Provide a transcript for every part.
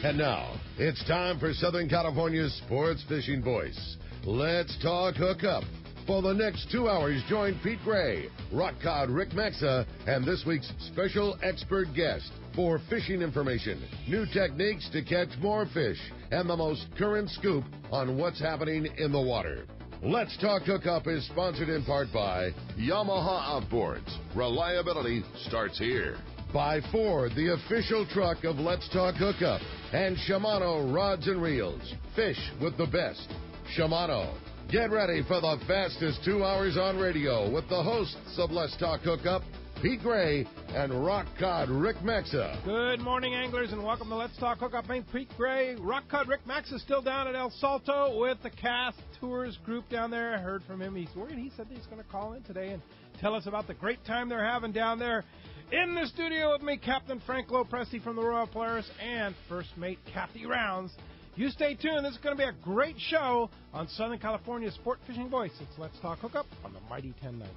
And now, it's time for Southern California's sports fishing voice. Let's talk hookup. For the next 2 hours, join Pete Gray, rock cod Rick Maxa, and this week's special expert guest for fishing information, new techniques to catch more fish, and the most current scoop on what's happening in the water. Let's Talk Hookup is sponsored in part by Yamaha Outboards. Reliability starts here. By Ford, the official truck of Let's Talk Hookup. And Shimano Rods and Reels. Fish with the best. Shimano. Get ready for the fastest 2 hours on radio with the hosts of Let's Talk Hookup, Pete Gray and rock cod Rick Maxa. Good morning, anglers, and welcome to Let's Talk Hookup. I'm Pete Gray. Rock cod Rick Maxa still down at El Salto with the Cast Tours group down there. I heard from him. He's worried. He said he's going to call in today and tell us about the great time they're having down there. In the studio with me, Captain Frank LoPreste from the Royal Polaris and First Mate Kathy Rounds. You stay tuned. This is going to be a great show on Southern California's sport fishing voice. It's Let's Talk Hookup on the Mighty 1090.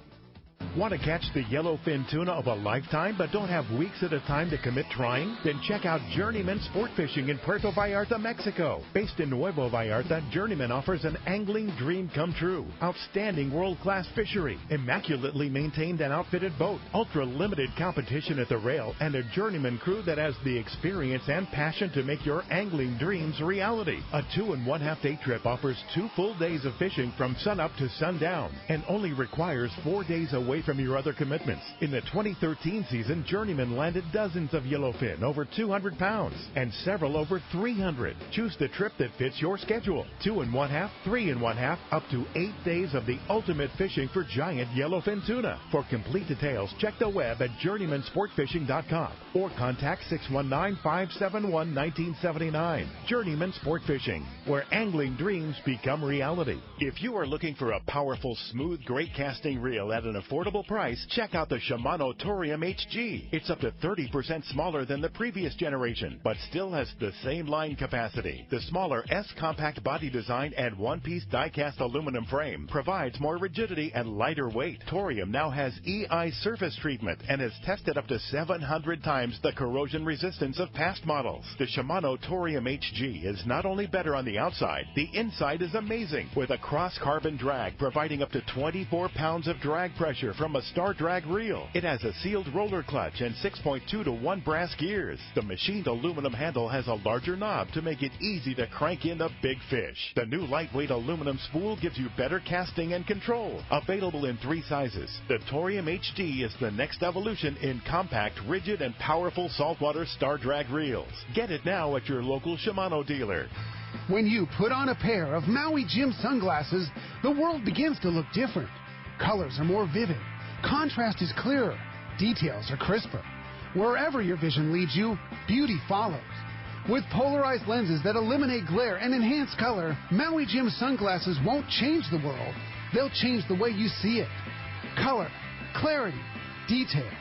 Want to catch the yellowfin tuna of a lifetime but don't have weeks at a time to commit trying? Then check out Journeyman Sport Fishing in Puerto Vallarta, Mexico. Based in Nuevo Vallarta, Journeyman offers an angling dream come true. Outstanding world-class fishery, immaculately maintained and outfitted boat, ultra-limited competition at the rail, and a Journeyman crew that has the experience and passion to make your angling dreams reality. A 2.5 day trip offers 2 full days of fishing from sunup to sundown and only requires 4 days away from your other commitments. In the 2013 season, Journeyman landed dozens of yellowfin over 200 pounds and several over 300. Choose the trip that fits your schedule. 2.5, 3.5, up to 8 days of the ultimate fishing for giant yellowfin tuna. For complete details, check the web at journeymansportfishing.com or contact 619-571-1979. Journeyman Sport Fishing, where angling dreams become reality. If you are looking for a powerful, smooth, great casting reel at an affordable price, check out the Shimano Torium HG. It's up to 30% smaller than the previous generation, but still has the same line capacity. The smaller S-compact body design and one-piece die-cast aluminum frame provides more rigidity and lighter weight. Torium now has EI surface treatment and has tested up to 700 times the corrosion resistance of past models. The Shimano Torium HG is not only better on the outside, the inside is amazing, with a cross-carbon drag providing up to 24 pounds of drag pressure from a Star Drag reel. It has a sealed roller clutch and 6.2 to 1 brass gears. The machined aluminum handle has a larger knob to make it easy to crank in the big fish. The new lightweight aluminum spool gives you better casting and control. Available in 3 sizes, the Torium HD is the next evolution in compact, rigid, and powerful saltwater Star Drag reels. Get it now at your local Shimano dealer. When you put on a pair of Maui Jim sunglasses, the world begins to look different. Colors are more vivid, contrast is clearer, details are crisper. Wherever your vision leads you, beauty follows. With polarized lenses that eliminate glare and enhance color, Maui Jim sunglasses won't change the world. They'll change the way you see it. Color, clarity, detail.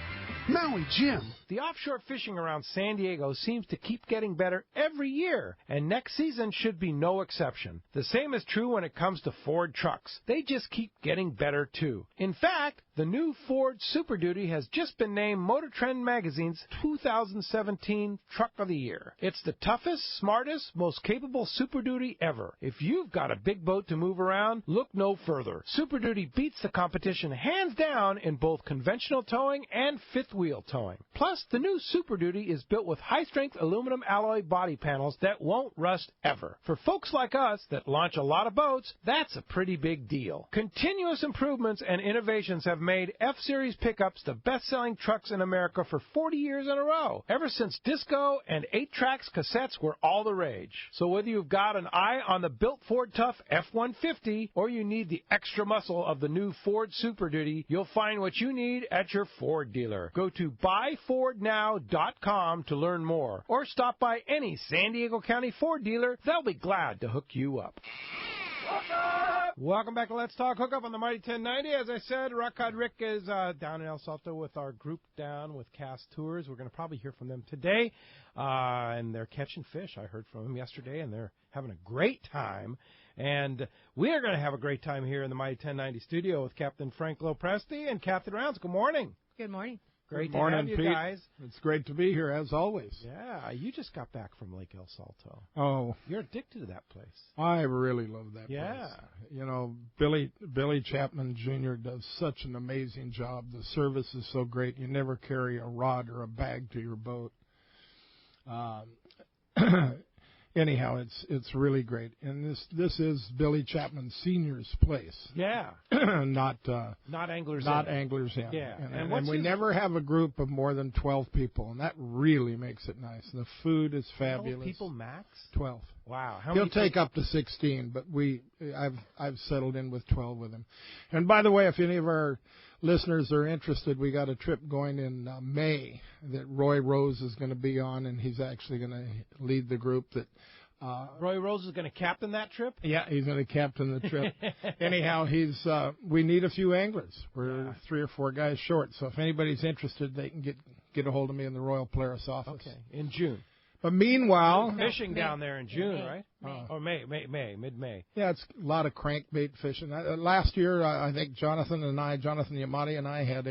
Maui Jim. The offshore fishing around San Diego seems to keep getting better every year, and next season should be no exception. The same is true when it comes to Ford trucks. They just keep getting better, too. In fact, the new Ford Super Duty has just been named Motor Trend Magazine's 2017 Truck of the Year. It's the toughest, smartest, most capable Super Duty ever. If you've got a big boat to move around, look no further. Super Duty beats the competition hands down in both conventional towing and fifth wheel towing. Plus, the new Super Duty is built with high-strength aluminum alloy body panels that won't rust ever. For folks like us that launch a lot of boats, that's a pretty big deal. Continuous improvements and innovations have made F-Series pickups the best-selling trucks in America for 40 years in a row, ever since disco and 8-tracks cassettes were all the rage. So whether you've got an eye on the built Ford Tough F-150 or you need the extra muscle of the new Ford Super Duty, you'll find what you need at your Ford dealer. Go to buyfordnow.com to learn more, or stop by any San Diego County Ford dealer. They'll be glad to hook you up. Welcome back to Let's Talk Hookup on the Mighty 1090. As I said, Rock Cod Rick is down in El Salto with our group down with Cast Tours. We're going to probably hear from them today, and they're catching fish. I heard from them yesterday, and they're having a great time. And we are going to have a great time here in the Mighty 1090 studio with Captain Frank LoPreste and Kathy Rounds. Good morning. Good morning. Great Good morning, to have you Pete. guys. It's great to be here, as always. Yeah, you just got back from Lake El Salto. Oh, You're addicted to that place. I really love that Yeah. place. You know, Billy Chapman Jr. does such an amazing job. The service is so great. You never carry a rod or a bag to your boat. Anyhow, it's really great. And this is Billy Chapman Sr.'s place. Yeah. Not Anglers not Inn. Anglers Inn. Yeah. And what's we his- never have a group of more than 12 people, and that really makes it nice. The food is 12 fabulous. people max? 12. Wow. How He'll many take up to 16, but I've settled in with 12 with him. And by the way, if any of our listeners are interested, we got a trip going in May that Roy Rose is going to be on, and he's actually going to lead the group. That Roy Rose is going to captain that trip? yeah, he's going to captain the trip. Anyhow, we need a few anglers. We're 3 or 4 guys short, so if anybody's interested, they can get a hold of me in the Royal Polaris office. Okay, in June. But meanwhile, Fishing down there in June, right? May. Or mid-May. yeah, it's a lot of crankbait fishing. Last year, I think Jonathan Yamati and I had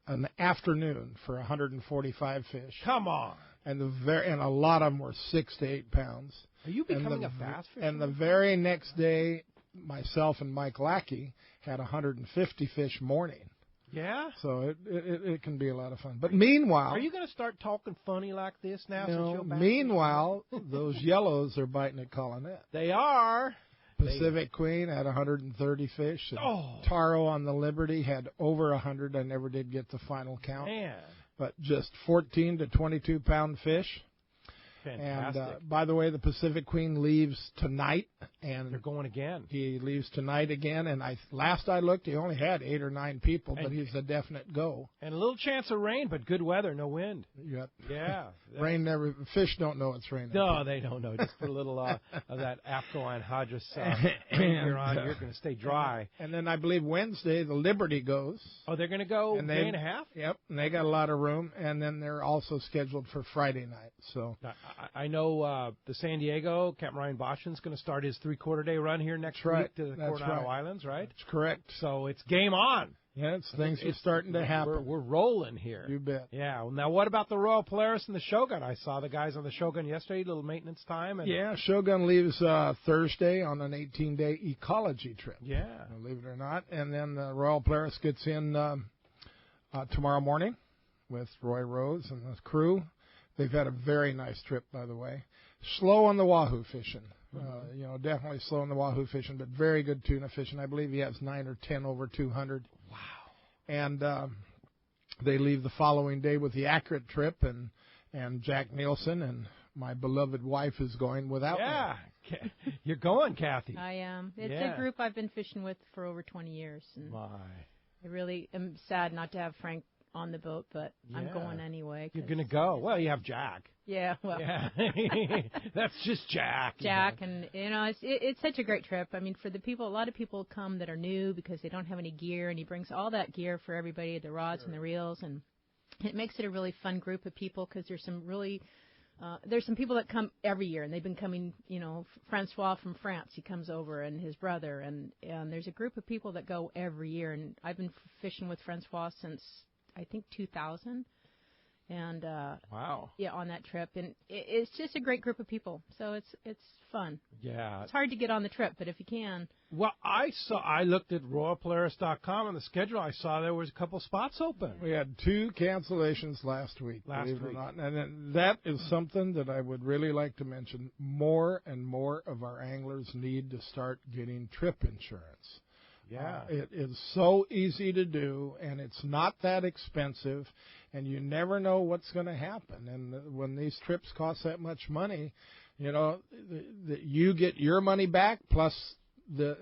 an afternoon for 145 fish, Come on. and a lot of them were 6 to 8 pounds. Are you becoming a bass fisherman? And the very next day, myself and Mike Lackey had 150 fish morning. Yeah? So it can be a lot of fun. But meanwhile, Are you going to start talking funny like this now? Since no, you're back? meanwhile, those yellows are biting at Colonet. They are. Pacific Queen had 130 fish. And Taro on the Liberty had over 100. I never did get the final count. Man. But just 14 to 22 pound fish. Fantastic. And by the way, the Pacific Queen leaves tonight, and They're going again. he leaves tonight again. And last I looked, he only had 8 or 9 people, but And- he's a definite go. And a little chance of rain, but good weather, no wind. Yep. Yeah. Rain never. Fish don't know it's raining. No, they don't know. Just put a little of that Afghan hydrous ranger on. You're going to stay dry. And then I believe Wednesday the Liberty goes. Oh, they're going to go And day and a half? Yep, and they got a lot of room. And then they're also scheduled for Friday night. So I know the San Diego, Captain Ryan Boshin's going to start his 3/4 day run here next That's right. week to the That's Coronado right. Islands, right? that's correct. So it's game on. Yeah, things are starting to happen. We're rolling here. You bet. Yeah. Well, now, what about the Royal Polaris and the Shogun? I saw the guys on the Shogun yesterday, little maintenance time. And Yeah, Shogun leaves Thursday on an 18-day ecology trip. Yeah. Believe it or not. And then the Royal Polaris gets in tomorrow morning with Roy Rose and the crew. They've had a very nice trip, by the way. Slow on the wahoo fishing. Definitely slow on the wahoo fishing, but very good tuna fishing. I believe he has 9 or 10 over 200. Wow. And they leave the following day with the accurate trip, and Jack Nielsen and my beloved wife is going without me. Yeah. You're going, Kathy. I am. It's Yeah. a group I've been fishing with for over 20 years. And My. I really am sad not to have Frank on the boat, but I'm Yeah. going anyway. You're 'cause- going to go. Well, you have Jack. Yeah, well, Yeah. That's just Jack. Jack, and it's such a great trip. I mean, for the people, a lot of people come that are new because they don't have any gear, and he brings all that gear for everybody, the rods and the reels, and it makes it a really fun group of people because there's some people that come every year, and they've been coming. Francois from France, he comes over, and his brother, and there's a group of people that go every year, and I've been fishing with Francois since I think 2000. And Wow. yeah, on that trip, and it's just a great group of people. So it's fun. Yeah. It's hard to get on the trip, but if you can, Well, I looked at RoyalPolaris.com on the schedule. I saw there was a couple spots open. We had 2 cancellations last week, believe it or not. And then that is something that I would really like to mention. More and more of our anglers need to start getting trip insurance. Yeah. It is so easy to do, and it's not that expensive, and you never know what's going to happen. And when these trips cost that much money, you get your money back plus the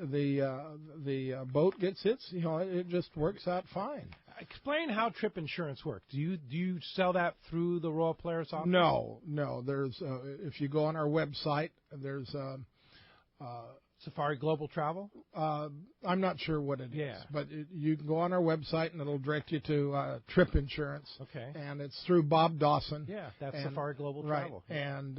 boat gets its. It just works out fine. Explain how trip insurance works. Do you sell that through the Royal Polaris office? No. There's if you go on our website, there's Safari Global Travel? I'm not sure what it is, Yeah. but you can go on our website and it'll direct you to trip insurance. Okay. And it's through Bob Dawson. Yeah, that's And- Safari Global Right. Travel. And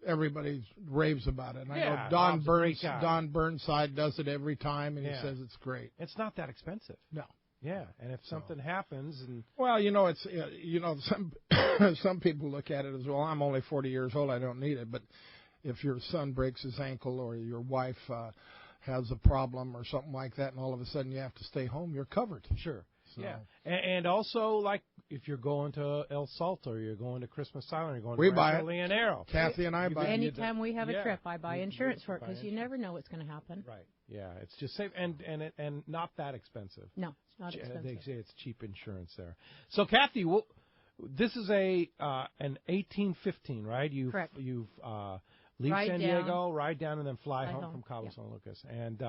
everybody raves about it. And I Yeah, know Don Bob's a great guy. Burnside does it every time, and Yeah. he says it's great. It's not that expensive. No. Yeah, and if something happens, and well, it's some people look at it as, well, I'm only 40 years old, I don't need it. But if your son breaks his ankle or your wife has a problem or something like that, and all of a sudden you have to stay home, you're covered. Sure. So. Yeah, and also, like, if you're going to El Salto, or you're going to Christmas Island, you're going we to buy Rancho Leonero. Kathy and I buy it. Anytime we have a trip, I buy insurance for it because you never know what's going to happen. Right. Yeah, it's just safe and not that expensive. No, it's not expensive. They say it's cheap insurance there. So, Kathy, this is an 1815, right? Correct. You've leave ride San down, Diego, ride down, and then fly home from Cabo San Lucas. And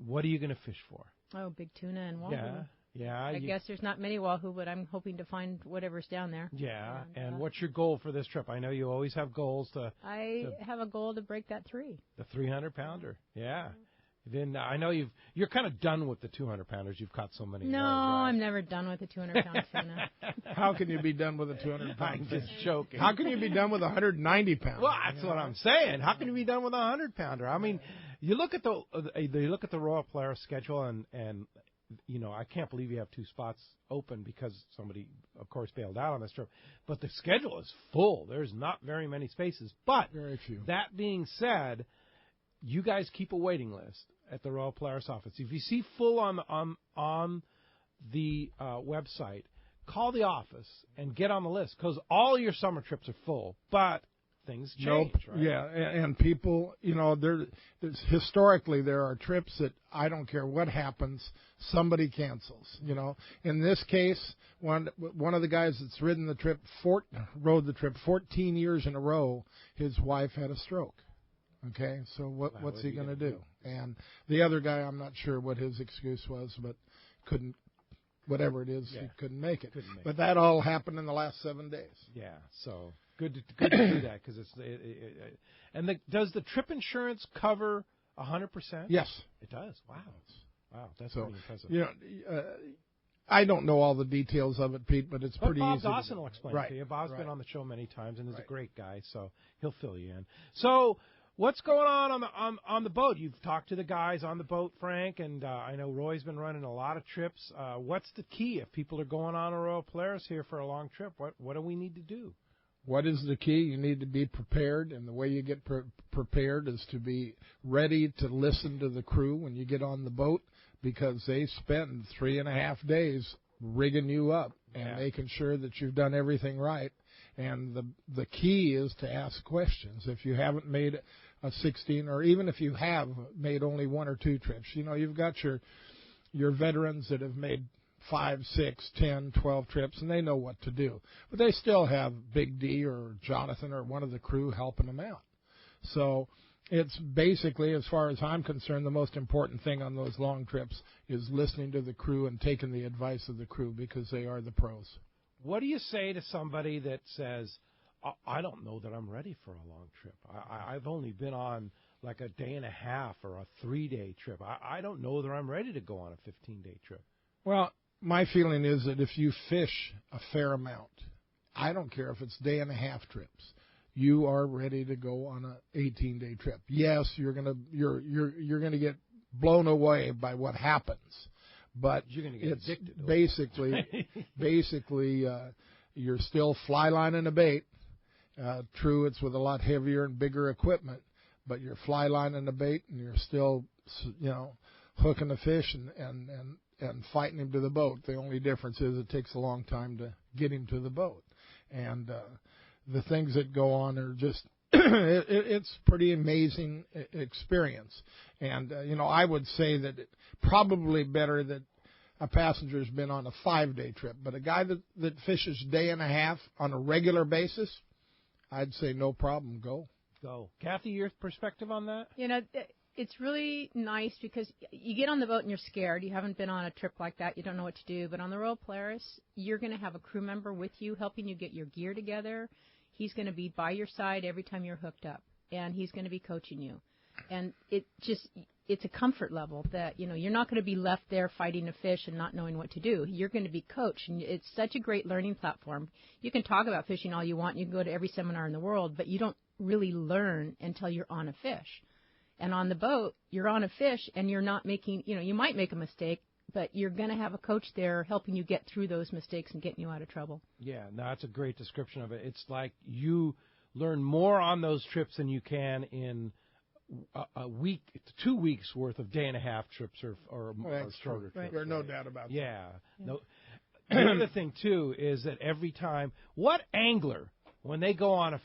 what are you going to fish for? Oh, big tuna and wahoo. Yeah. I guess there's not many wahoo, but I'm hoping to find whatever's down there. Yeah. And what's your goal for this trip? I know you always have goals I have a goal to break that 3. The 300-pounder. Yeah. Then I know you're kind of done with the 200-pounders. You've caught so many. No, right? I'm never done with a 200-pound tuna. How can you be done with a 200-pound? I'm just joking. How can you be done with a 190-pounder? Well, that's what I'm saying. How can you be done with a 100-pounder? I mean, you look at the Royal Polaris schedule, and I can't believe you have 2 spots open because somebody, of course, bailed out on this trip. But the schedule is full. There's not very many spaces. But very few. That being said, you guys keep a waiting list at the Royal Polaris office. If you see full on the website, call the office and get on the list because all your summer trips are full. But things change, right? Yeah, and people, there's historically there are trips that I don't care what happens, somebody cancels. In this case, one of the guys that's rode the trip 14 years in a row. His wife had a stroke. Okay, so what's he going to do? And the other guy, I'm not sure what his excuse was, but couldn't. Whatever it is, he couldn't make it. But that all happened in the last 7 days. Yeah, so good to do that because does the trip insurance cover 100%? Yes, it does. Wow, that's so, pretty impressive. I don't know all the details of it, Pete, but it's pretty Bob easy. Bob Dawson will explain it to you. Bob's been on the show many times and is a great guy, so he'll fill you in. So, what's going on the boat? You've talked to the guys on the boat, Frank, and I know Roy's been running a lot of trips. What's the key if people are going on a Royal Polaris here for a long trip? What do we need to do? What is the key? You need to be prepared, and the way you get prepared is to be ready to listen to the crew when you get on the boat because they spend 3.5 days rigging you up and making sure that you've done everything right. And the key is to ask questions. If you haven't made a 16, or even if you have made only 1 or 2 trips, you've got your veterans that have made 5, 6, 10, 12 trips, and they know what to do. But they still have Big D or Jonathan or one of the crew helping them out. So it's basically, as far as I'm concerned, the most important thing on those long trips is listening to the crew and taking the advice of the crew because they are the pros. What do you say to somebody that says, I don't know that I'm ready for a long trip. I've only been on like a day and a half or a 3-day trip. I don't know that I'm ready to go on a 15-day trip. Well, my feeling is that if you fish a fair amount, I don't care if it's day and a half trips, you are ready to go on an 18-day trip. Yes, you're gonna get blown away by what happens, but you're gonna get it's addicted. basically you're still fly lining a bait. True, it's with a lot heavier and bigger equipment, but you're fly lining the bait and you're still, hooking the fish and fighting him to the boat. The only difference is it takes a long time to get him to the boat. And the things that go on are just, it's pretty amazing experience. And, I would say that it's probably better that a passenger's been on a 5-day trip, but a guy that fishes day and a half on a regular basis, I'd say no problem, go. Kathy, your perspective on that? It's really nice because you get on the boat and you're scared. You haven't been on a trip like that. You don't know what to do. But on the Royal Polaris, you're going to have a crew member with you helping you get your gear together. He's going to be by your side every time you're hooked up, and he's going to be coaching you. And it's a comfort level that, you're not going to be left there fighting a fish and not knowing what to do. You're going to be coached, and it's such a great learning platform. You can talk about fishing all you want. You can go to every seminar in the world, but you don't really learn until you're on a fish. And on the boat, you're on a fish, and you're not making, you might make a mistake, but you're going to have a coach there helping you get through those mistakes and getting you out of trouble. Yeah, no, that's a great description of it. It's like you learn more on those trips than you can in a week, 2 weeks worth of day-and-a-half trips or shorter trips. There's no doubt about that. Yeah. No. The other thing, too, is that every time, what angler, when they go on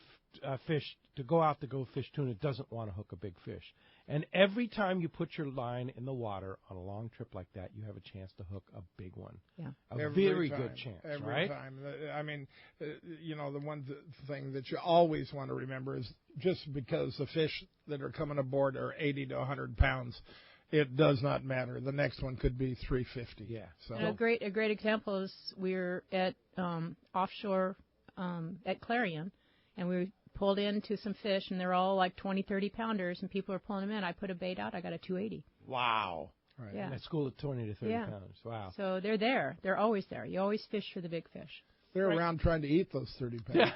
a fish, to go out to go fish tuna, doesn't want to hook a big fish? And every time you put your line in the water on a long trip like that, you have a chance to hook a big one. Yeah. Very good chance, every time. I mean, the one thing that you always want to remember is just because the fish that are coming aboard are 80 to 100 pounds, it does not matter. The next one could be 350. Yeah. So and a great example is we were at offshore at Clarion, and we pulled into some fish, and they're all like 20, 30 pounders, and people are pulling them in. I put a bait out. I got a 280. Wow. Right. Yeah. And at school at 20 to 30 pounders. Wow. So they're there. They're always there. You always fish for the big fish. They're around trying to eat those 30 pounds.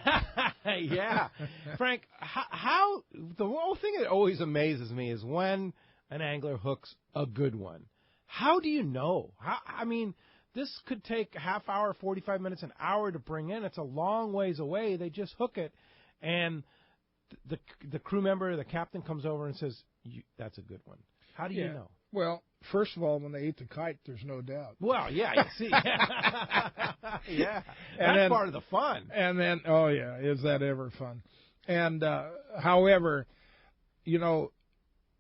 Yeah. Frank, how the whole thing that always amazes me is when an angler hooks a good one. How do you know? I mean, this could take a half hour, 45 minutes, an hour to bring in. It's a long ways away. They just hook it, and the crew member, the captain, comes over and says, "That's a good one." How do you know? Well, first of all, when they eat the kite, there's no doubt. Well, yeah, you see. Yeah. That's part of the fun. And then, oh, yeah, is that ever fun? And, however, you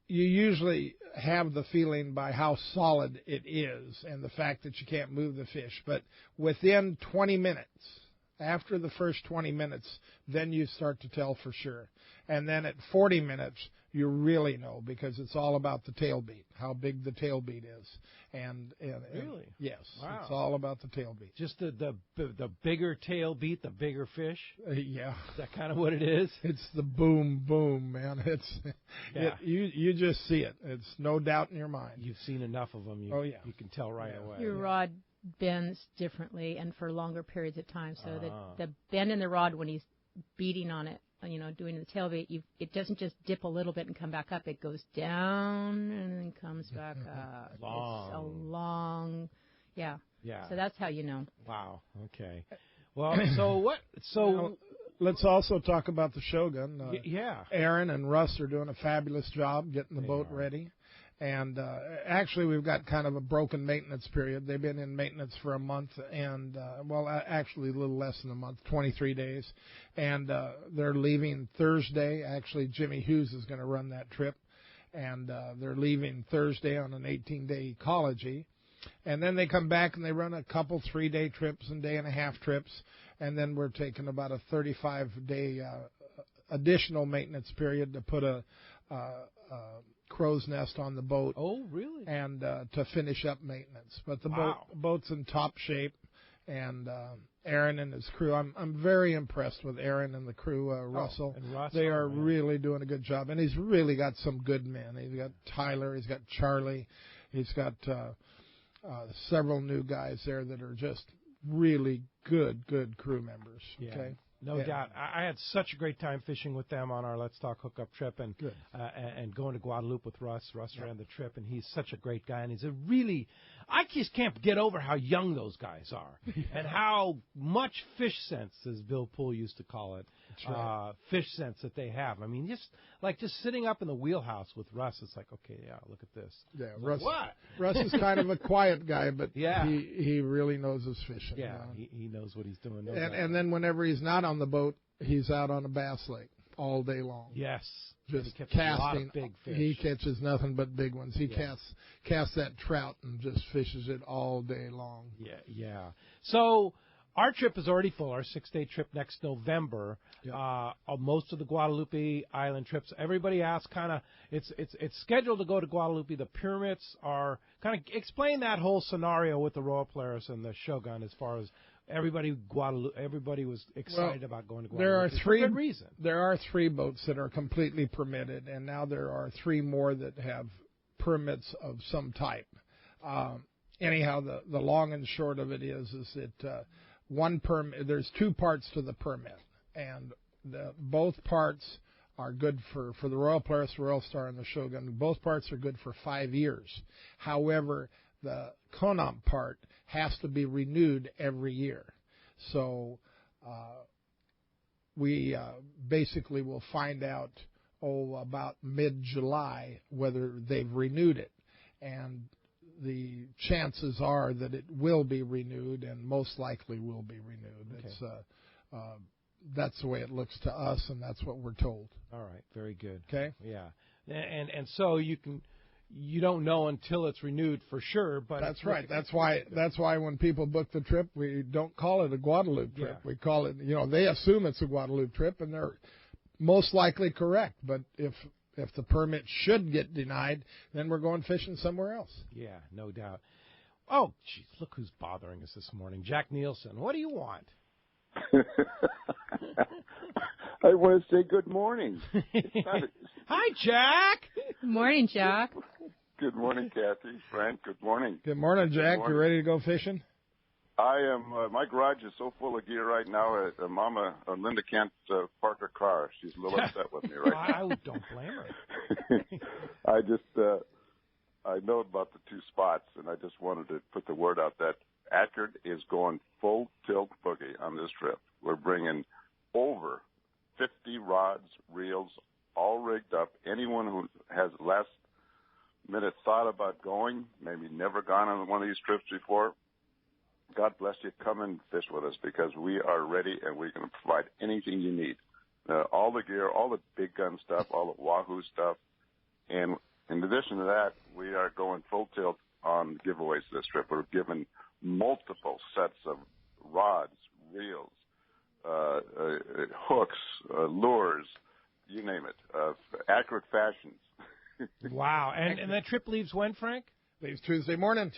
usually have the feeling by how solid it is and the fact that you can't move the fish. But within 20 minutes, after the first 20 minutes, then you start to tell for sure. And then at 40 minutes, you really know, because it's all about the tail beat, how big the tail beat is. And really? Yes. Wow. It's all about the tail beat. Just the bigger tail beat, the bigger fish? Yeah. Is that kind of what it is? It's the boom, boom, man. You just see it. It's no doubt in your mind. You've seen enough of them. You can tell right away. Your rod bends differently and for longer periods of time. So the bend in the rod when he's beating on it, doing the tailbait, it doesn't just dip a little bit and come back up. It goes down and then comes back up. It's a long, yeah. So that's how you know. Wow. Okay. Well, so what? So let's also talk about the Shogun. Yeah. Aaron and Russ are doing a fabulous job getting the boat ready. And actually, we've got kind of a broken maintenance period. They've been in maintenance for a month, and actually a little less than a month, 23 days. And they're leaving Thursday. Actually, Jimmy Hughes is going to run that trip, and they're leaving Thursday on an 18-day ecology. And then they come back and they run a couple 3-day trips and day-and-a-half trips, and then we're taking about a 35-day additional maintenance period to put a crow's nest on the boat. Oh, really? And to finish up maintenance. But the boat's in top shape, and Aaron and his crew. I'm very impressed with Aaron and the crew. Russell. And Russ, they are really doing a good job, and he's really got some good men. He's got Tyler. He's got Charlie. He's got several new guys there that are just really good crew members. Yeah. Okay. No doubt. I had such a great time fishing with them on our Let's Talk Hookup trip and going to Guadalupe with Russ. Russ ran the trip, and he's such a great guy. And he's I just can't get over how young those guys are and how much fish sense, as Bill Poole used to call it, fish sense that they have. I mean, just sitting up in the wheelhouse with Russ, it's like, okay, look at this. Yeah, Russ. What? Russ is kind of a quiet guy, but yeah. he really knows his fishing. Yeah, he knows what he's doing. And then whenever he's not on the boat, he's out on a bass lake all day long. Yes. Just casting. A lot of big fish. He catches nothing but big ones. He casts that trout and just fishes it all day long. Yeah. So our trip is already full. Our 6-day trip next November. Most of the Guadalupe Island trips. Everybody asks it's scheduled to go to Guadalupe. The permits are explain that whole scenario with the Royal Polaris and the Shogun as far as everybody was excited about going to Guadalupe. For good reason. There are 3 boats that are completely permitted, and now there are 3 more that have permits of some type. Anyhow, the long and short of it is that one permit. There's 2 parts to the permit, and both parts are good for the Royal Polaris, Royal Star, and the Shogun. Both parts are good for 5 years. However, the CONOMP part has to be renewed every year. So we basically will find out, about mid-July whether they've renewed it. And the chances are that it will be renewed, and most likely will be renewed. Okay. That's the way it looks to us, and that's what we're told. All right, very good. Okay. Yeah, and so you don't know until it's renewed for sure. But that's right. That's why when people book the trip, we don't call it a Guadalupe trip. Yeah. We call it. They assume it's a Guadalupe trip, and they're most likely correct. But if the permit should get denied, then we're going fishing somewhere else. Yeah, no doubt. Oh, geez, look who's bothering us this morning. Jack Nielsen. What do you want? I want to say good morning. Hi, Jack. Good morning, Jack. Good morning, Kathy. Frank, good morning. Good morning, Jack. You ready to go fishing? I am. My garage is so full of gear right now. Mama Linda can't park her car. She's a little upset with me right now. I don't blame her. I know about the two spots, and I just wanted to put the word out that Ackert is going full tilt boogie on this trip. We're bringing over 50 rods, reels, all rigged up. Anyone who has last minute thought about going, maybe never gone on one of these trips before, God bless you, come and fish with us, because we are ready and we're going to provide anything you need. All the gear, all the big gun stuff, all the Wahoo stuff. And in addition to that, we are going full tilt on giveaways this trip. We're giving multiple sets of rods, reels, hooks, lures, you name it, accurate fashions. Wow. And that trip leaves when, Frank? Leaves Tuesday morning.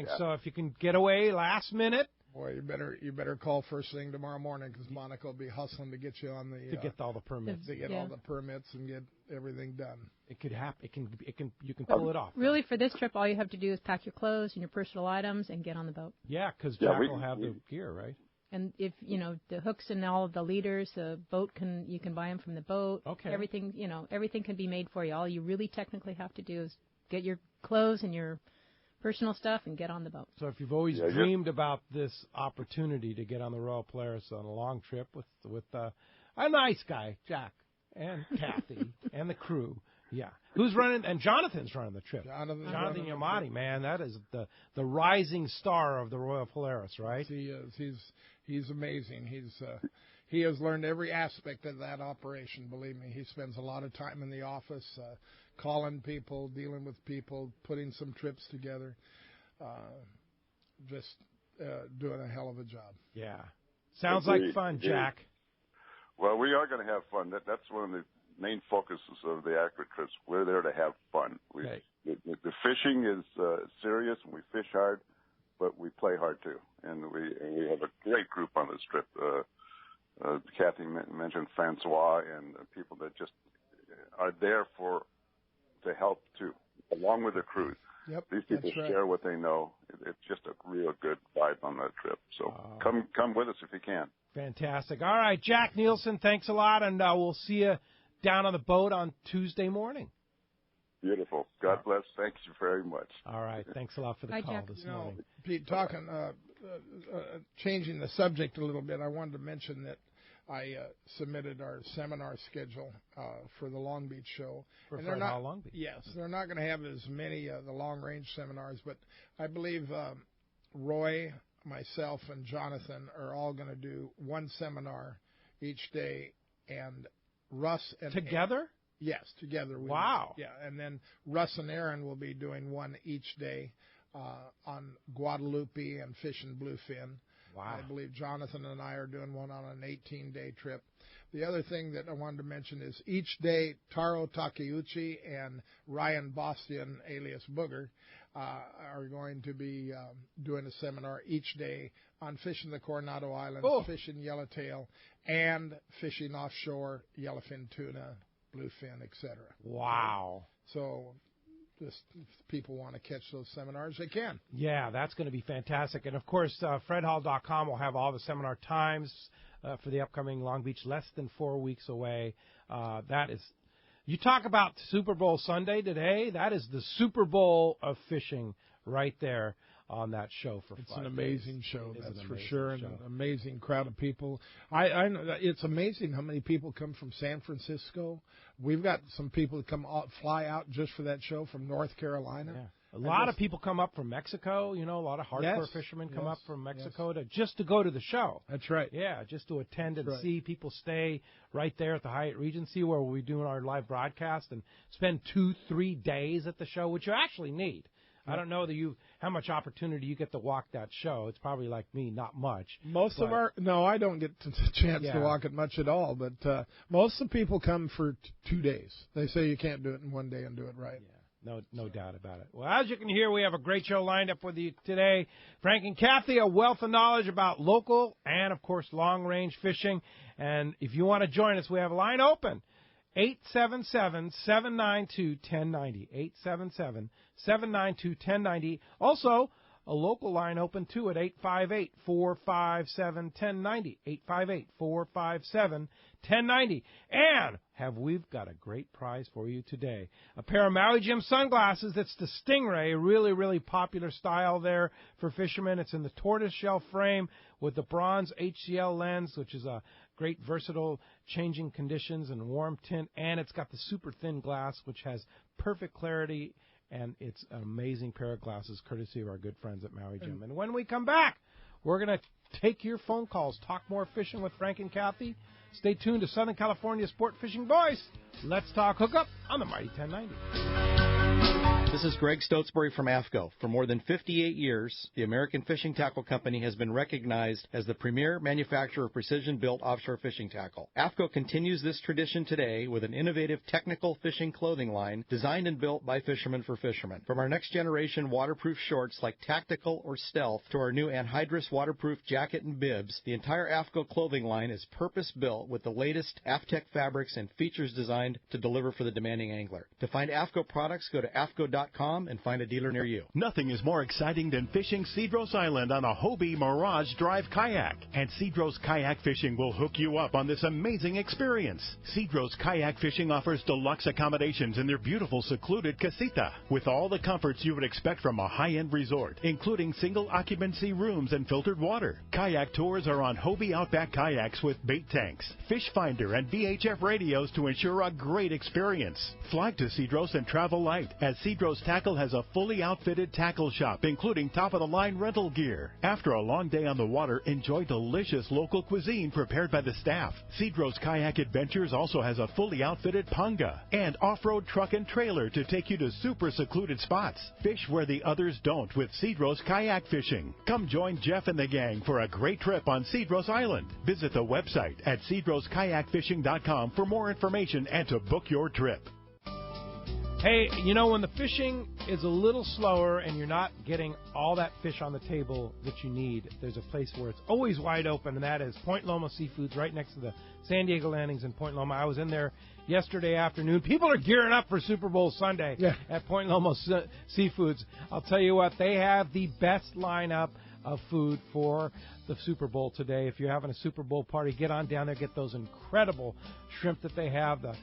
Yeah. So if you can get away last minute. Boy, you better call first thing tomorrow morning, because Monica will be hustling to get you on the... To get all the permits. To get all the permits and get everything done. It could happen. You can pull it off. Really, for this trip, all you have to do is pack your clothes and your personal items and get on the boat. Yeah, because Jack will have the gear, right? And if, the hooks and all of the leaders, the boat you can buy them from the boat. Okay. Everything can be made for you. All you really technically have to do is get your clothes and your personal stuff and get on the boat. So if you've always dreamed about this opportunity to get on the Royal Polaris on a long trip with a nice guy, Jack, and Kathy, and the crew, yeah. Who's running? And Jonathan's running the trip. Jonathan Yamati, man, that is the rising star of the Royal Polaris, right? He is. He's amazing. He has learned every aspect of that operation, believe me. He spends a lot of time in the office, calling people, dealing with people, putting some trips together, just doing a hell of a job. Yeah. Sounds like fun, Jack. Well, we are going to have fun. That's one of the main focuses of the Ackert trips. We're there to have fun. The fishing is serious, and we fish hard, but we play hard too. And we have a great group on this trip. Kathy mentioned Francois and people that just are there to help too, along with the crews. Yep, these people share what they know. It's just a real good vibe on that trip. So come with us if you can. Fantastic. All right, Jack Nielsen, thanks a lot, and we'll see you down on the boat on Tuesday morning. Beautiful. God bless. Thank you very much. All right. Thanks a lot for the call this morning. Pete, changing the subject a little bit, I wanted to mention that I submitted our seminar schedule for the Long Beach show. For Fred Hall Long Beach. Yes. They're not going to have as many the long-range seminars, but I believe Roy, myself, and Jonathan are all going to do one seminar each day, and Russ and together? Yes, together. Wow. Yeah, and then Russ and Aaron will be doing one each day on Guadalupe and fishing bluefin. Wow. I believe Jonathan and I are doing one on an 18-day trip. The other thing that I wanted to mention is each day Taro Takeuchi and Ryan Bostian, alias Booger, are going to be doing a seminar each day on fishing the Coronado Islands, fishing yellowtail, and fishing offshore yellowfin tuna, bluefin, etc. Wow. So just if people want to catch those seminars, they can. Yeah, that's going to be fantastic. And, of course, FredHall.com will have all the seminar times for the upcoming Long Beach, less than 4 weeks away. That is, You talk about Super Bowl Sunday today. That is the Super Bowl of fishing right there on that show for 5 days. It's an amazing show, that's for sure, and an show. amazing crowd of people. I know that it's amazing how many people come from San Francisco. We've got some people that fly out just for that show from North Carolina. Yeah. A lot of people come up from Mexico. You know, a lot of hardcore fishermen come up from Mexico just to go to the show. That's right. Yeah, just to attend and see. People stay right there at the Hyatt Regency where we'll be doing our live broadcast and spend 2-3 days at the show, which you actually need. I don't know how much opportunity you get to walk that show. It's probably like me, not much. I don't get a chance to walk it much at all, but most of the people come for 2 days. They say you can't do it in one day and do it right. Yeah. No doubt about it. Well, as you can hear, we have a great show lined up with you today. Frank and Kathy, a wealth of knowledge about local and, of course, long-range fishing. And if you want to join us, we have a line open, 877-792-1090, 877-792-1090. Also, a local line open, too, at 858-457-1090, 858-457-1090. And we've got a great prize for you today. A pair of Maui Jim sunglasses. That's the Stingray, a really, really popular style there for fishermen. It's in the tortoiseshell frame with the bronze HCL lens, which is a great versatile changing conditions and warm tint. And it's got the super thin glass, which has perfect clarity. And it's an amazing pair of glasses, courtesy of our good friends at Maui Jim. And when we come back, we're going to take your phone calls, talk more fishing with Frank and Kathy. Stay tuned to Southern California Sport Fishing Voice. Let's talk hookup on the Mighty 1090. This is Greg Stotesbury from AFCO. For more than 58 years, the American Fishing Tackle Company has been recognized as the premier manufacturer of precision-built offshore fishing tackle. AFCO continues this tradition today with an innovative technical fishing clothing line designed and built by fishermen for fishermen. From our next-generation waterproof shorts like Tactical or Stealth to our new anhydrous waterproof jacket and bibs, the entire AFCO clothing line is purpose-built with the latest AFTEC fabrics and features designed to deliver for the demanding angler. To find AFCO products, go to AFCO.com and find a dealer near you. Nothing is more exciting than fishing Cedros Island on a Hobie Mirage Drive kayak. And Cedros Kayak Fishing will hook you up on this amazing experience. Cedros Kayak Fishing offers deluxe accommodations in their beautiful secluded casita with all the comforts you would expect from a high-end resort, including single occupancy rooms and filtered water. Kayak tours are on Hobie Outback kayaks with bait tanks, fish finder, and VHF radios to ensure a great experience. Fly to Cedros and travel light, as Cedros Tackle has a fully outfitted tackle shop, including top-of-the-line rental gear. After a long day on the water, enjoy delicious local cuisine prepared by the staff. Cedros Kayak Adventures also has a fully outfitted panga and off-road truck and trailer to take you to super secluded spots. Fish where the others don't with Cedros Kayak Fishing. Come join Jeff and the gang for a great trip on Cedros Island. Visit the website at cedroskayakfishing.com for more information and to book your trip. Hey, you know, when the fishing is a little slower and you're not getting all that fish on the table that you need, there's a place where it's always wide open, and that is Point Loma Seafoods right next to the San Diego Landings in Point Loma. I was in there yesterday afternoon. People are gearing up for Super Bowl Sunday at Point Loma Seafoods. I'll tell you what, they have the best lineup of food for the Super Bowl today. If you're having a Super Bowl party, get on down there, get those incredible shrimp that they have, the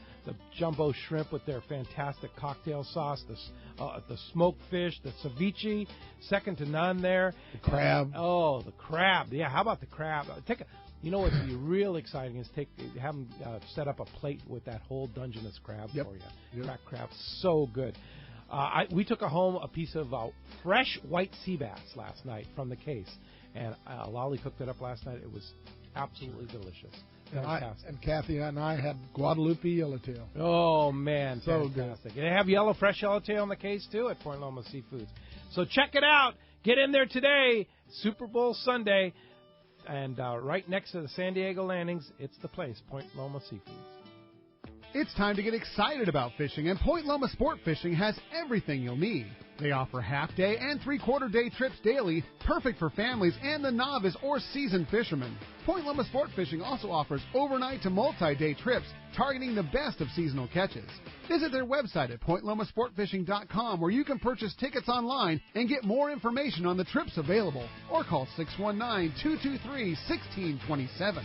jumbo shrimp with their fantastic cocktail sauce, the smoked fish, the ceviche, second to none there. The crab. The crab. Yeah, how about the crab? You know what's be real exciting is have them set up a plate with that whole Dungeness crab for you. Cracked crab, so good. We took home a piece of fresh white sea bass last night from the case, and Lolly cooked it up last night. It was absolutely delicious. And Kathy and I had Guadalupe yellowtail. Oh, man, so fantastic. Good. And they have fresh yellowtail in the case, too, at Point Loma Seafoods. So check it out. Get in there today, Super Bowl Sunday, and right next to the San Diego Landings, it's the place, Point Loma Seafoods. It's time to get excited about fishing, and Point Loma Sport Fishing has everything you'll need. They offer half-day and three-quarter-day trips daily, perfect for families and the novice or seasoned fishermen. Point Loma Sport Fishing also offers overnight to multi-day trips, targeting the best of seasonal catches. Visit their website at pointlomasportfishing.com, where you can purchase tickets online and get more information on the trips available, or call 619-223-1627.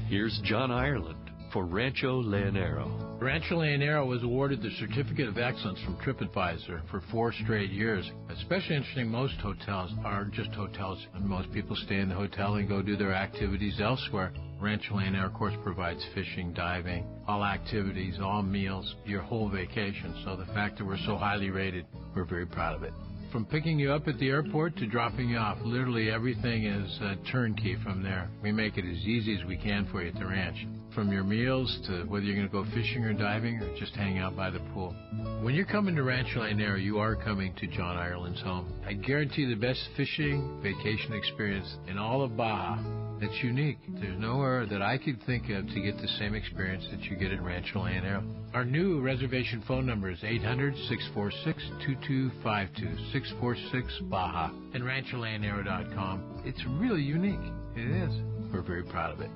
Here's John Ireland for Rancho Leonero. Rancho Leonero was awarded the Certificate of Excellence from TripAdvisor for 4 straight years. Especially interesting, most hotels are just hotels, and most people stay in the hotel and go do their activities elsewhere. Rancho Leonero, of course, provides fishing, diving, all activities, all meals, your whole vacation. So the fact that we're so highly rated, we're very proud of it. From picking you up at the airport to dropping you off, literally everything is turnkey from there. We make it as easy as we can for you at the ranch. From your meals to whether you're going to go fishing or diving or just hang out by the pool. When you're coming to Rancho Leonero, you are coming to John Ireland's home. I guarantee the best fishing vacation experience in all of Baja. It's unique. There's nowhere that I could think of to get the same experience that you get at Rancho Leonero. Our new reservation phone number is 800-646-2252, 646-BAJA, and RanchoLeonero.com. It's really unique. It is. We're very proud of it.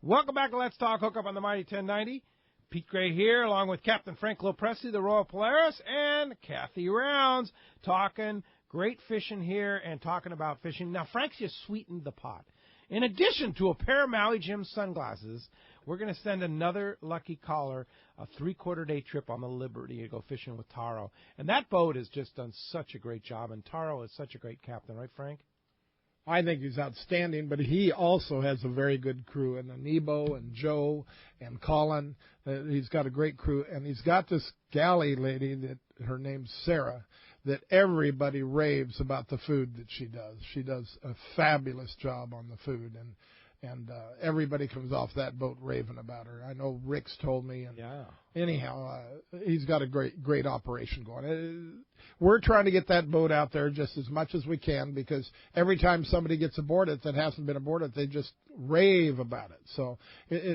Welcome back to Let's Talk Hookup on the Mighty 1090. Pete Gray here, along with Captain Frank LoPreste, the Royal Polaris, and Kathy Rounds, talking great fishing here and talking about fishing. Now, Frank's just sweetened the pot. In addition to a pair of Maui Jim sunglasses, we're going to send another lucky caller a 3/4-day trip on the Liberty to go fishing with Taro. And that boat has just done such a great job, and Taro is such a great captain, right, Frank? I think he's outstanding, but he also has a very good crew. And Nebo and Joe and Colin, he's got a great crew. And he's got this galley lady, that her name's Sarah, that everybody raves about the food that she does. She does a fabulous job on the food, and everybody comes off that boat raving about her. I know Rick's told me. And yeah. Anyhow, he's got a great operation going. We're trying to get that boat out there just as much as we can, because every time somebody gets aboard it that hasn't been aboard it, they just rave about it. So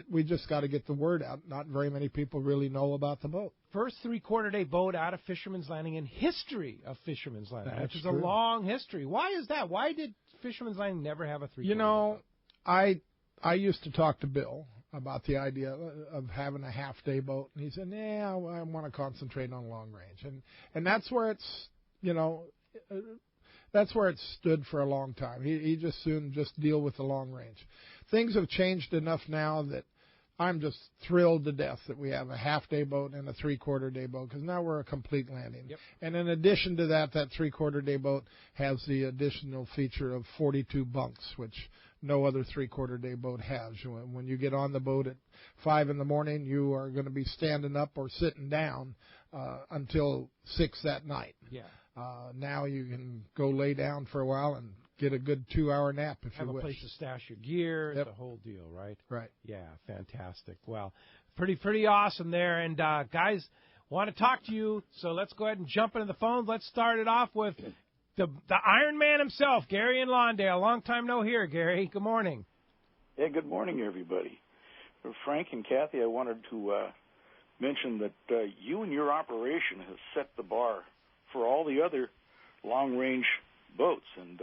we just got to get the word out. Not very many people really know about the boat. First 3/4-day boat out of Fisherman's Landing in history of Fisherman's Landing, which is true. a long history. Why is that? Why did Fisherman's Landing never have a 3/4-day You know, boat? I used to talk to Bill about the idea of having a half-day boat, and he said, "Nah, I want to concentrate on long range," and that's where it's, that's where it stood for a long time. He just soon deal with the long range. Things have changed enough now that I'm just thrilled to death that we have a half-day boat and a 3/4-day boat, because now we're a complete landing. Yep. And in addition to that 3/4-day boat has the additional feature of 42 bunks, which no other 3/4-day boat has. When you get on the boat at 5 in the morning, you are going to be standing up or sitting down until 6 that night. Yeah. Now you can go lay down for a while and get a good 2-hour nap if Have you a wish. place to stash your gear, Yep. the whole deal, right? Right. Yeah, fantastic. Well, pretty awesome there. And guys, want to talk to you, so let's go ahead and jump into the phones. Let's start it off with the Iron Man himself, Gary in Lawndale. Long time no hear, Gary. Good morning. Yeah, good morning, everybody. For Frank and Kathy, I wanted to mention that you and your operation has set the bar for all the other long-range boats. And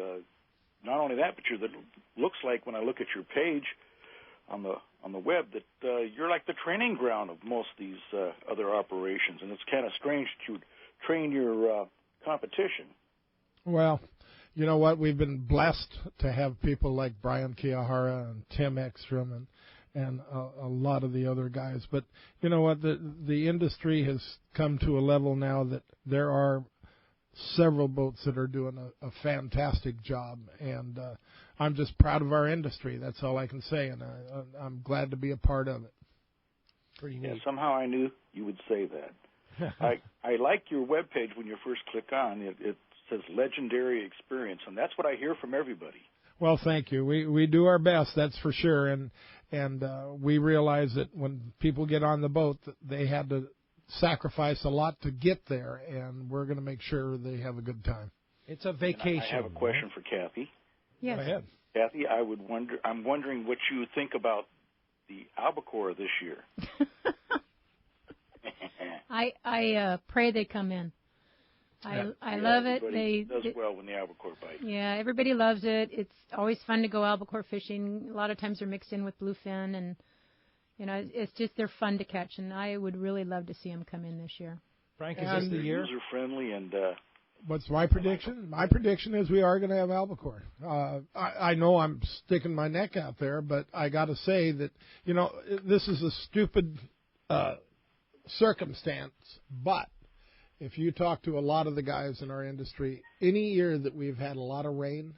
not only that, but it looks like when I look at your page on the web that you're like the training ground of most of these other operations. And it's kind of strange that you train your competition. Well, you know what? We've been blessed to have people like Brian Kiyahara and Tim Ekstrom and a lot of the other guys. But you know what? The industry has come to a level now that there are several boats that are doing a fantastic job, and I'm just proud of our industry. That's all I can say, and I'm glad to be a part of it. Pretty neat. Yeah, somehow I knew you would say that. I like your webpage when you first click on it. It says legendary experience, and that's what I hear from everybody. Well, thank you. We do our best, that's for sure, and we realize that when people get on the boat, they had to sacrifice a lot to get there, and we're going to make sure they have a good time. It's a vacation. I have a question for Kathy. Yes. Go ahead. Kathy, I'm wondering what you think about the albacore this year. I pray they come in. I love it. Everybody does well when the albacore bite. Yeah, everybody loves it. It's always fun to go albacore fishing. A lot of times they're mixed in with bluefin, and it's just they're fun to catch. And I would really love to see them come in this year. Frank, is this the year? User friendly, and What's my prediction? My prediction is we are going to have albacore. I know I'm sticking my neck out there, but I got to say that, this is a stupid circumstance, but if you talk to a lot of the guys in our industry, any year that we've had a lot of rain,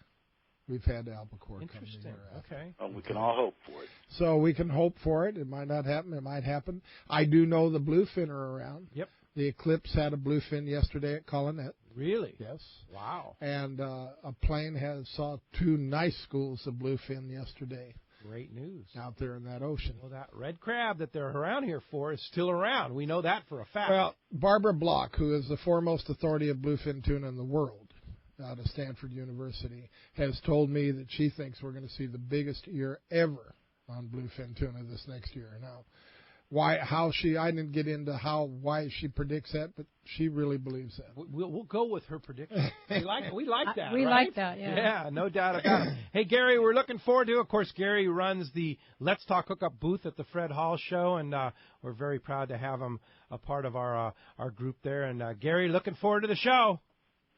we've had albacore come the year after. Okay. Well, we can all hope for it. So we can hope for it. It might not happen. It might happen. I do know the bluefin are around. Yep. The Eclipse had a bluefin yesterday at Collinet. Really? Yes. Wow. And a plane saw 2 nice schools of bluefin yesterday. Great news. Out there in that ocean. Well, that red crab that they're around here for is still around. We know that for a fact. Well, Barbara Block, who is the foremost authority of bluefin tuna in the world out of Stanford University, has told me that she thinks we're going to see the biggest year ever on bluefin tuna this next year. Now, I didn't get into why she predicts that, but she really believes that. We'll go with her prediction. We like that. We right? like that, yeah. Yeah, no doubt about it. Hey, Gary, we're looking forward to it. Of course, Gary runs the Let's Talk Hookup booth at the Fred Hall Show, and we're very proud to have him a part of our group there. And, Gary, looking forward to the show.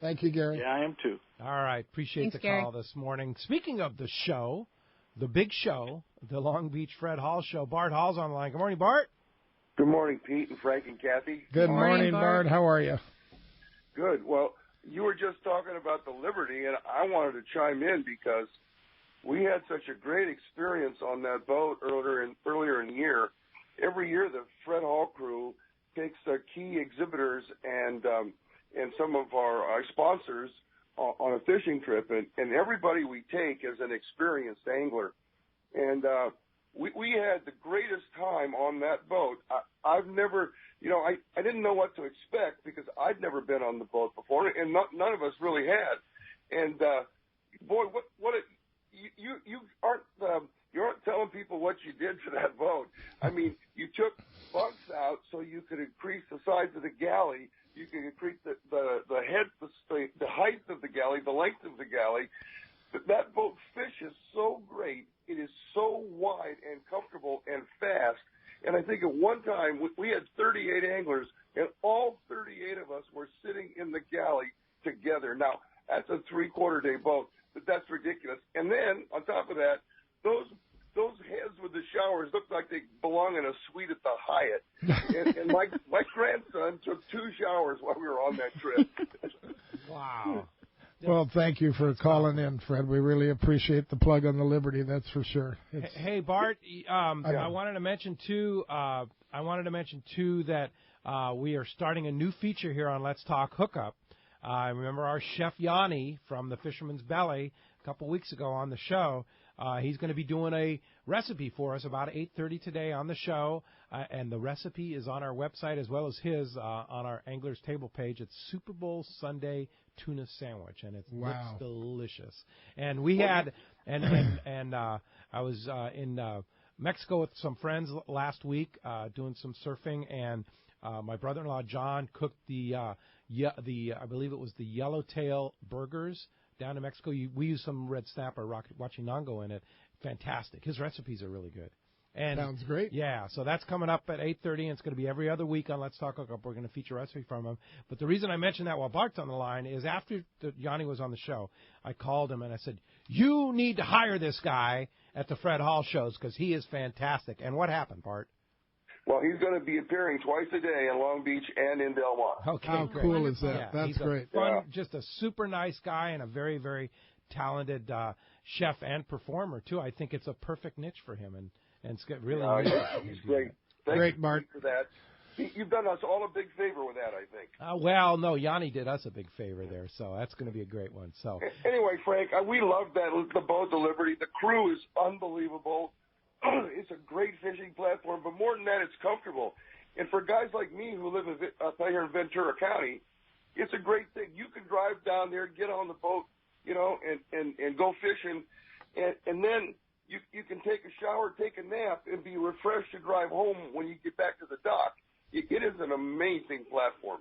Thank you, Gary. Yeah, I am too. All right. Appreciate Thanks, the Gary. call this morning. Speaking of the show, the big show, the Long Beach Fred Hall Show, Bart Hall's on the line. Good morning, Bart. Good morning, Pete and Frank and Kathy. Good morning, Bart. How are you? Good. Well, you were just talking about the Liberty, and I wanted to chime in because we had such a great experience on that boat earlier in the year. Every year, the Fred Hall crew takes the key exhibitors and some of our sponsors on a fishing trip, and everybody we take is an experienced angler. And we had the greatest time on that boat. I've never, I didn't know what to expect because I'd never been on the boat before, and none of us really had. And boy, you aren't telling people what you did to that boat. I mean, you took bunks out so you could increase the size of the galley. You could increase the height of the galley, the length of the galley. But that boat fishes so great. It is so wide and comfortable and fast. And I think at one time we had 38 anglers, and all 38 of us were sitting in the galley together. Now, that's a 3-quarter-day boat, but that's ridiculous. And then, on top of that, those heads with the showers looked like they belong in a suite at the Hyatt. and my grandson took 2 showers while we were on that trip. Wow. Well, thank you for calling in, Fred. We really appreciate the plug on the Liberty. That's for sure. Hey, Bart. I wanted to mention too. That we are starting a new feature here on Let's Talk Hookup. Remember our chef Yanni from the Fisherman's Belly a couple weeks ago on the show. He's going to be doing a recipe for us about 8:30 today on the show, and the recipe is on our website as well as his on our Angler's Table page. It's Super Bowl Sunday tuna sandwich, and it looks delicious. And we had, and I was in Mexico with some friends last week doing some surfing, and my brother-in-law John cooked the I believe it was the yellowtail burgers down in Mexico. We use some red snapper, Huachinango in it. Fantastic. His recipes are really good. And sounds great. Yeah, so that's coming up at 8:30, and it's going to be every other week on Let's Talk Hookup. We're going to feature a recipe from him. But the reason I mentioned that while Bart's on the line is after Yanni was on the show, I called him and I said, you need to hire this guy at the Fred Hall shows because he is fantastic. And what happened, Bart? Well, he's going to be appearing twice a day in Long Beach and in Del Mar. Okay, how great. cool is that? Yeah, that's great. Just a super nice guy and a very, very talented chef and performer, too. I think it's a perfect niche for him, and it's really he's great. Great, Bart. For that. You've done us all a big favor with that, I think. Well, no, Yanni did us a big favor there, so that's going to be a great one. So anyway, Frank, we love the boat, the Liberty. The crew is unbelievable. It's a great fishing platform, but more than that, it's comfortable. And for guys like me who live up here in Ventura County, it's a great thing. You can drive down there, get on the boat, and go fishing, and then you can take a shower, take a nap, and be refreshed to drive home when you get back to the dock. It is an amazing platform.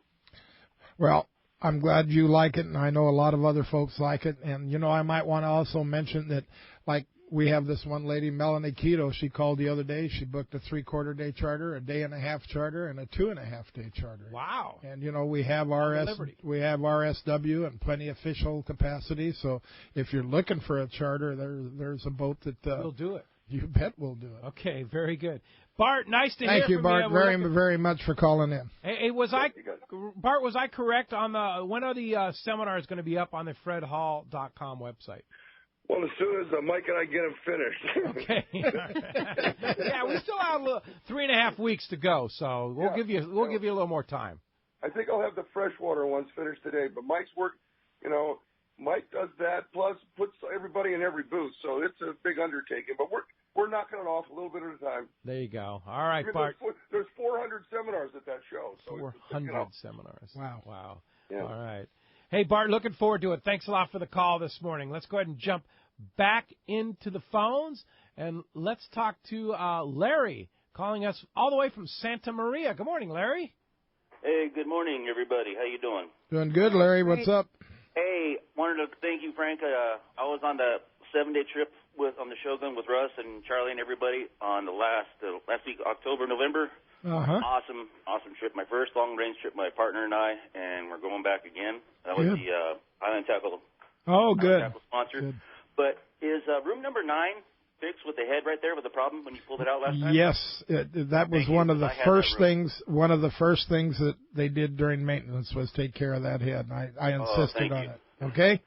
Well, I'm glad you like it, and I know a lot of other folks like it. And, I might want to also mention that, like, we have this one lady, Melanie Keto. She called the other day. She booked a 3/4 day charter, a day-and-a-half charter, and a 2.5 day charter. Wow! And we have RSW and plenty of official capacity. So if you're looking for a charter, there's a boat that we'll do it. You bet we'll do it. Okay, very good. Bart, nice to hear Thank you, from Bart, you. very much for calling in. Hey, Bart, was I correct on when are the seminars going to be up on the FredHall.com website? Well, as soon as Mike and I get them finished. Okay. Yeah, we still have 3.5 weeks to go, so we'll give you a little more time. I think I'll have the freshwater ones finished today, but Mike's work, Mike does that, plus puts everybody in every booth, so it's a big undertaking. But we're knocking it off a little bit at a time. There you go. All right, Bart. There's 400 seminars at that show. So 400 seminars. Wow. Yeah. All right. Hey, Bart, looking forward to it. Thanks a lot for the call this morning. Let's go ahead and jump back into the phones, and let's talk to Larry, calling us all the way from Santa Maria. Good morning, Larry. Hey, good morning, everybody. How you doing? Doing good, Larry. What's up? Hey, wanted to thank you, Frank. I was on the 7-day trip on the Shogun with Russ and Charlie and everybody on the last week, October, November. Uh-huh. Awesome trip. My first long-range trip, my partner and I, and we're going back again. That was the Island Tackle. Oh, good. Tackle sponsor. Good. But is room number 9 fixed with the head right there with the problem when you pulled it out last time? Yes, that was one of the first things. One of the first things that they did during maintenance was take care of that head. And I insisted on it. Okay.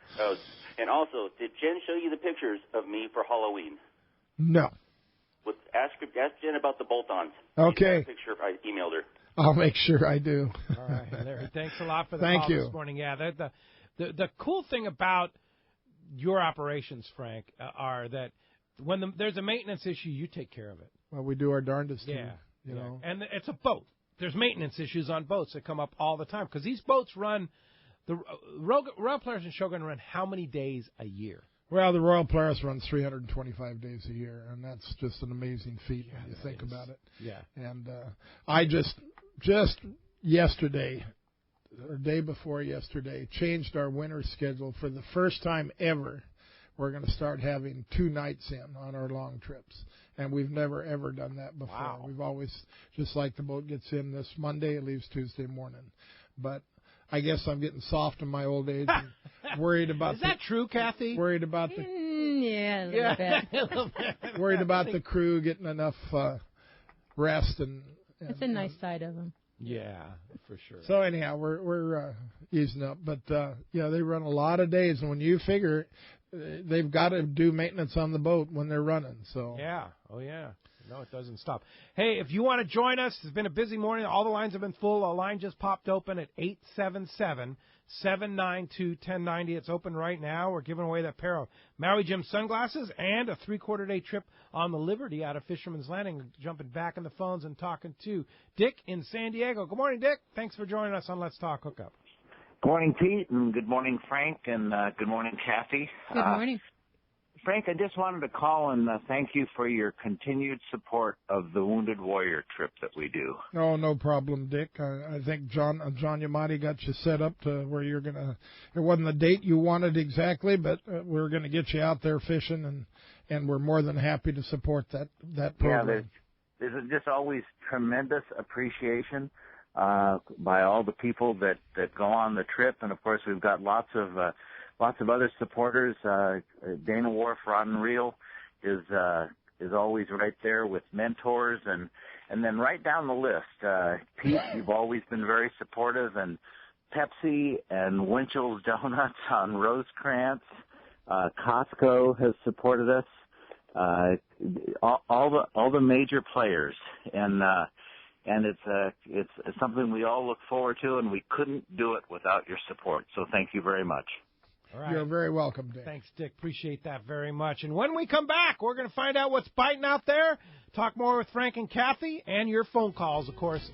And also, did Jen show you the pictures of me for Halloween? No. Ask Jen about the bolt-ons. Okay. Picture I emailed her. I'll make sure I do. All right, Larry. Thanks a lot for the Thank call you. this morning. Yeah, the cool thing about your operations, Frank, are that when there's a maintenance issue, you take care of it. Well, we do our darndest. Yeah. You know. And it's a boat. There's maintenance issues on boats that come up all the time because these boats run. The Royal Polaris and Shogun run how many days a year? Well, the Royal Polaris runs 325 days a year, and that's just an amazing feat when you think about it. Yeah. And I just yesterday, or day before yesterday, changed our winter schedule for the first time ever. We're going to start having 2 nights in on our long trips. And we've never, ever done that before. Wow. We've always, just like the boat gets in this Monday, it leaves Tuesday morning. But I guess I'm getting soft in my old age and worried about Is that true, Kathy? Worried about the a little bit. Worried about the crew getting enough rest and That's a nice side of them. Yeah, for sure. So anyhow, we're easing up, but they run a lot of days, and when you figure they've got to do maintenance on the boat when they're running. So yeah, no, it doesn't stop. Hey, if you want to join us, it's been a busy morning. All the lines have been full. A line just popped open at 877-792-1090. It's open right now. We're giving away that pair of Maui Jim sunglasses and a 3/4 day trip on the Liberty out of Fisherman's Landing. Jumping back in the phones and talking to Dick in San Diego. Good morning, Dick. Thanks for joining us on Let's Talk Hookup. Good morning, Pete, and good morning, Frank, and good morning, Kathy. Good morning. Frank, I just wanted to call and thank you for your continued support of the Wounded Warrior trip that we do. Oh, no problem, Dick. I think John Yamati got you set up to where you're going to – it wasn't the date you wanted exactly, but we're going to get you out there fishing, and we're more than happy to support that program. Yeah, there's just always tremendous appreciation by all the people that go on the trip, and, of course, we've got lots of other supporters. Dana Wharf Rod and Reel is always right there with mentors, and then right down the list, Pete, you've always been very supportive, and Pepsi and Winchell's Donuts on Rosecrans, Costco has supported us, all the major players, and it's something we all look forward to, and we couldn't do it without your support. So thank you very much. All right. You're very welcome, Dick. Thanks, Dick. Appreciate that very much. And when we come back, we're going to find out what's biting out there, talk more with Frank and Kathy, and your phone calls, of course,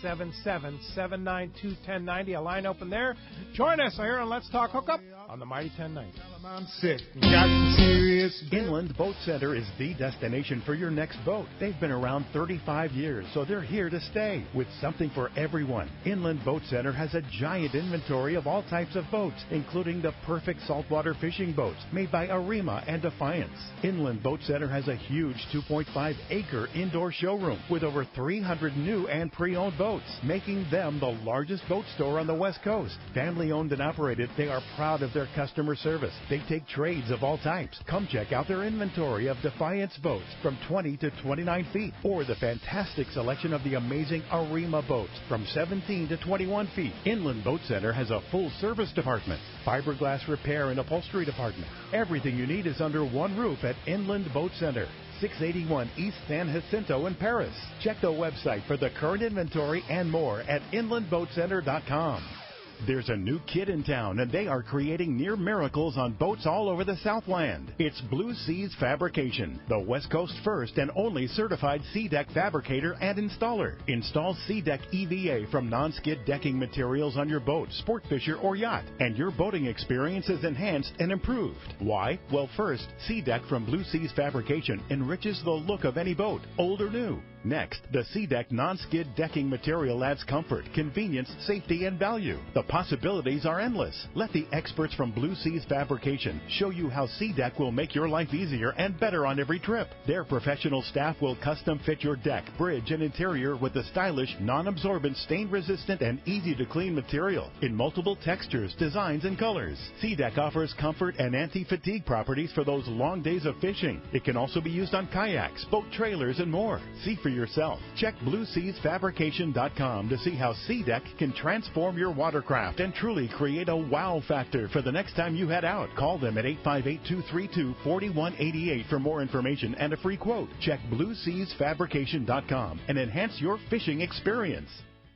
877-792-1090. A line open there. Join us here on Let's Talk Hookup on the Mighty 1090. I'm sick. Got some serious. Inland Boat Center is the destination for your next boat. They've been around 35 years, so they're here to stay with something for everyone. Inland Boat Center has a giant inventory of all types of boats, including the perfect saltwater fishing boats made by Arima and Defiance. Inland Boat Center has a huge 2.5-acre indoor showroom with over 300 new and pre-owned boats, making them the largest boat store on the West Coast. Family-owned and operated, they are proud of their customer service. They take trades of all types. Come check out their inventory of Defiance boats from 20 to 29 feet, or the fantastic selection of the amazing Arima boats from 17 to 21 feet. Inland Boat Center has a full service department, fiberglass repair and upholstery department. Everything you need is under one roof at Inland Boat Center, 681 East San Jacinto in Paris. Check the website for the current inventory and more at inlandboatcenter.com. There's a new kid in town, and they are creating near miracles on boats all over the Southland. It's Blue Seas Fabrication, the West Coast first and only certified SeaDeck fabricator and installer. Install SeaDeck EVA from non-skid decking materials on your boat, sport fisher, or yacht, and your boating experience is enhanced and improved. Why? Well, first, SeaDeck from Blue Seas Fabrication enriches the look of any boat, old or new. Next, the SeaDeck non-skid decking material adds comfort, convenience, safety, and value. The possibilities are endless. Let the experts from Blue Seas Fabrication show you how SeaDeck will make your life easier and better on every trip. Their professional staff will custom fit your deck, bridge, and interior with the stylish, non-absorbent, stain-resistant, and easy-to-clean material in multiple textures, designs, and colors. SeaDeck offers comfort and anti-fatigue properties for those long days of fishing. It can also be used on kayaks, boat trailers, and more. See for yourself. Check BlueSeasFabrication.com to see how SeaDeck can transform your watercraft and truly create a wow factor for the next time you head out. Call them at 858-232-4188 for more information and a free quote. Check BlueSeasFabrication.com and enhance your fishing experience.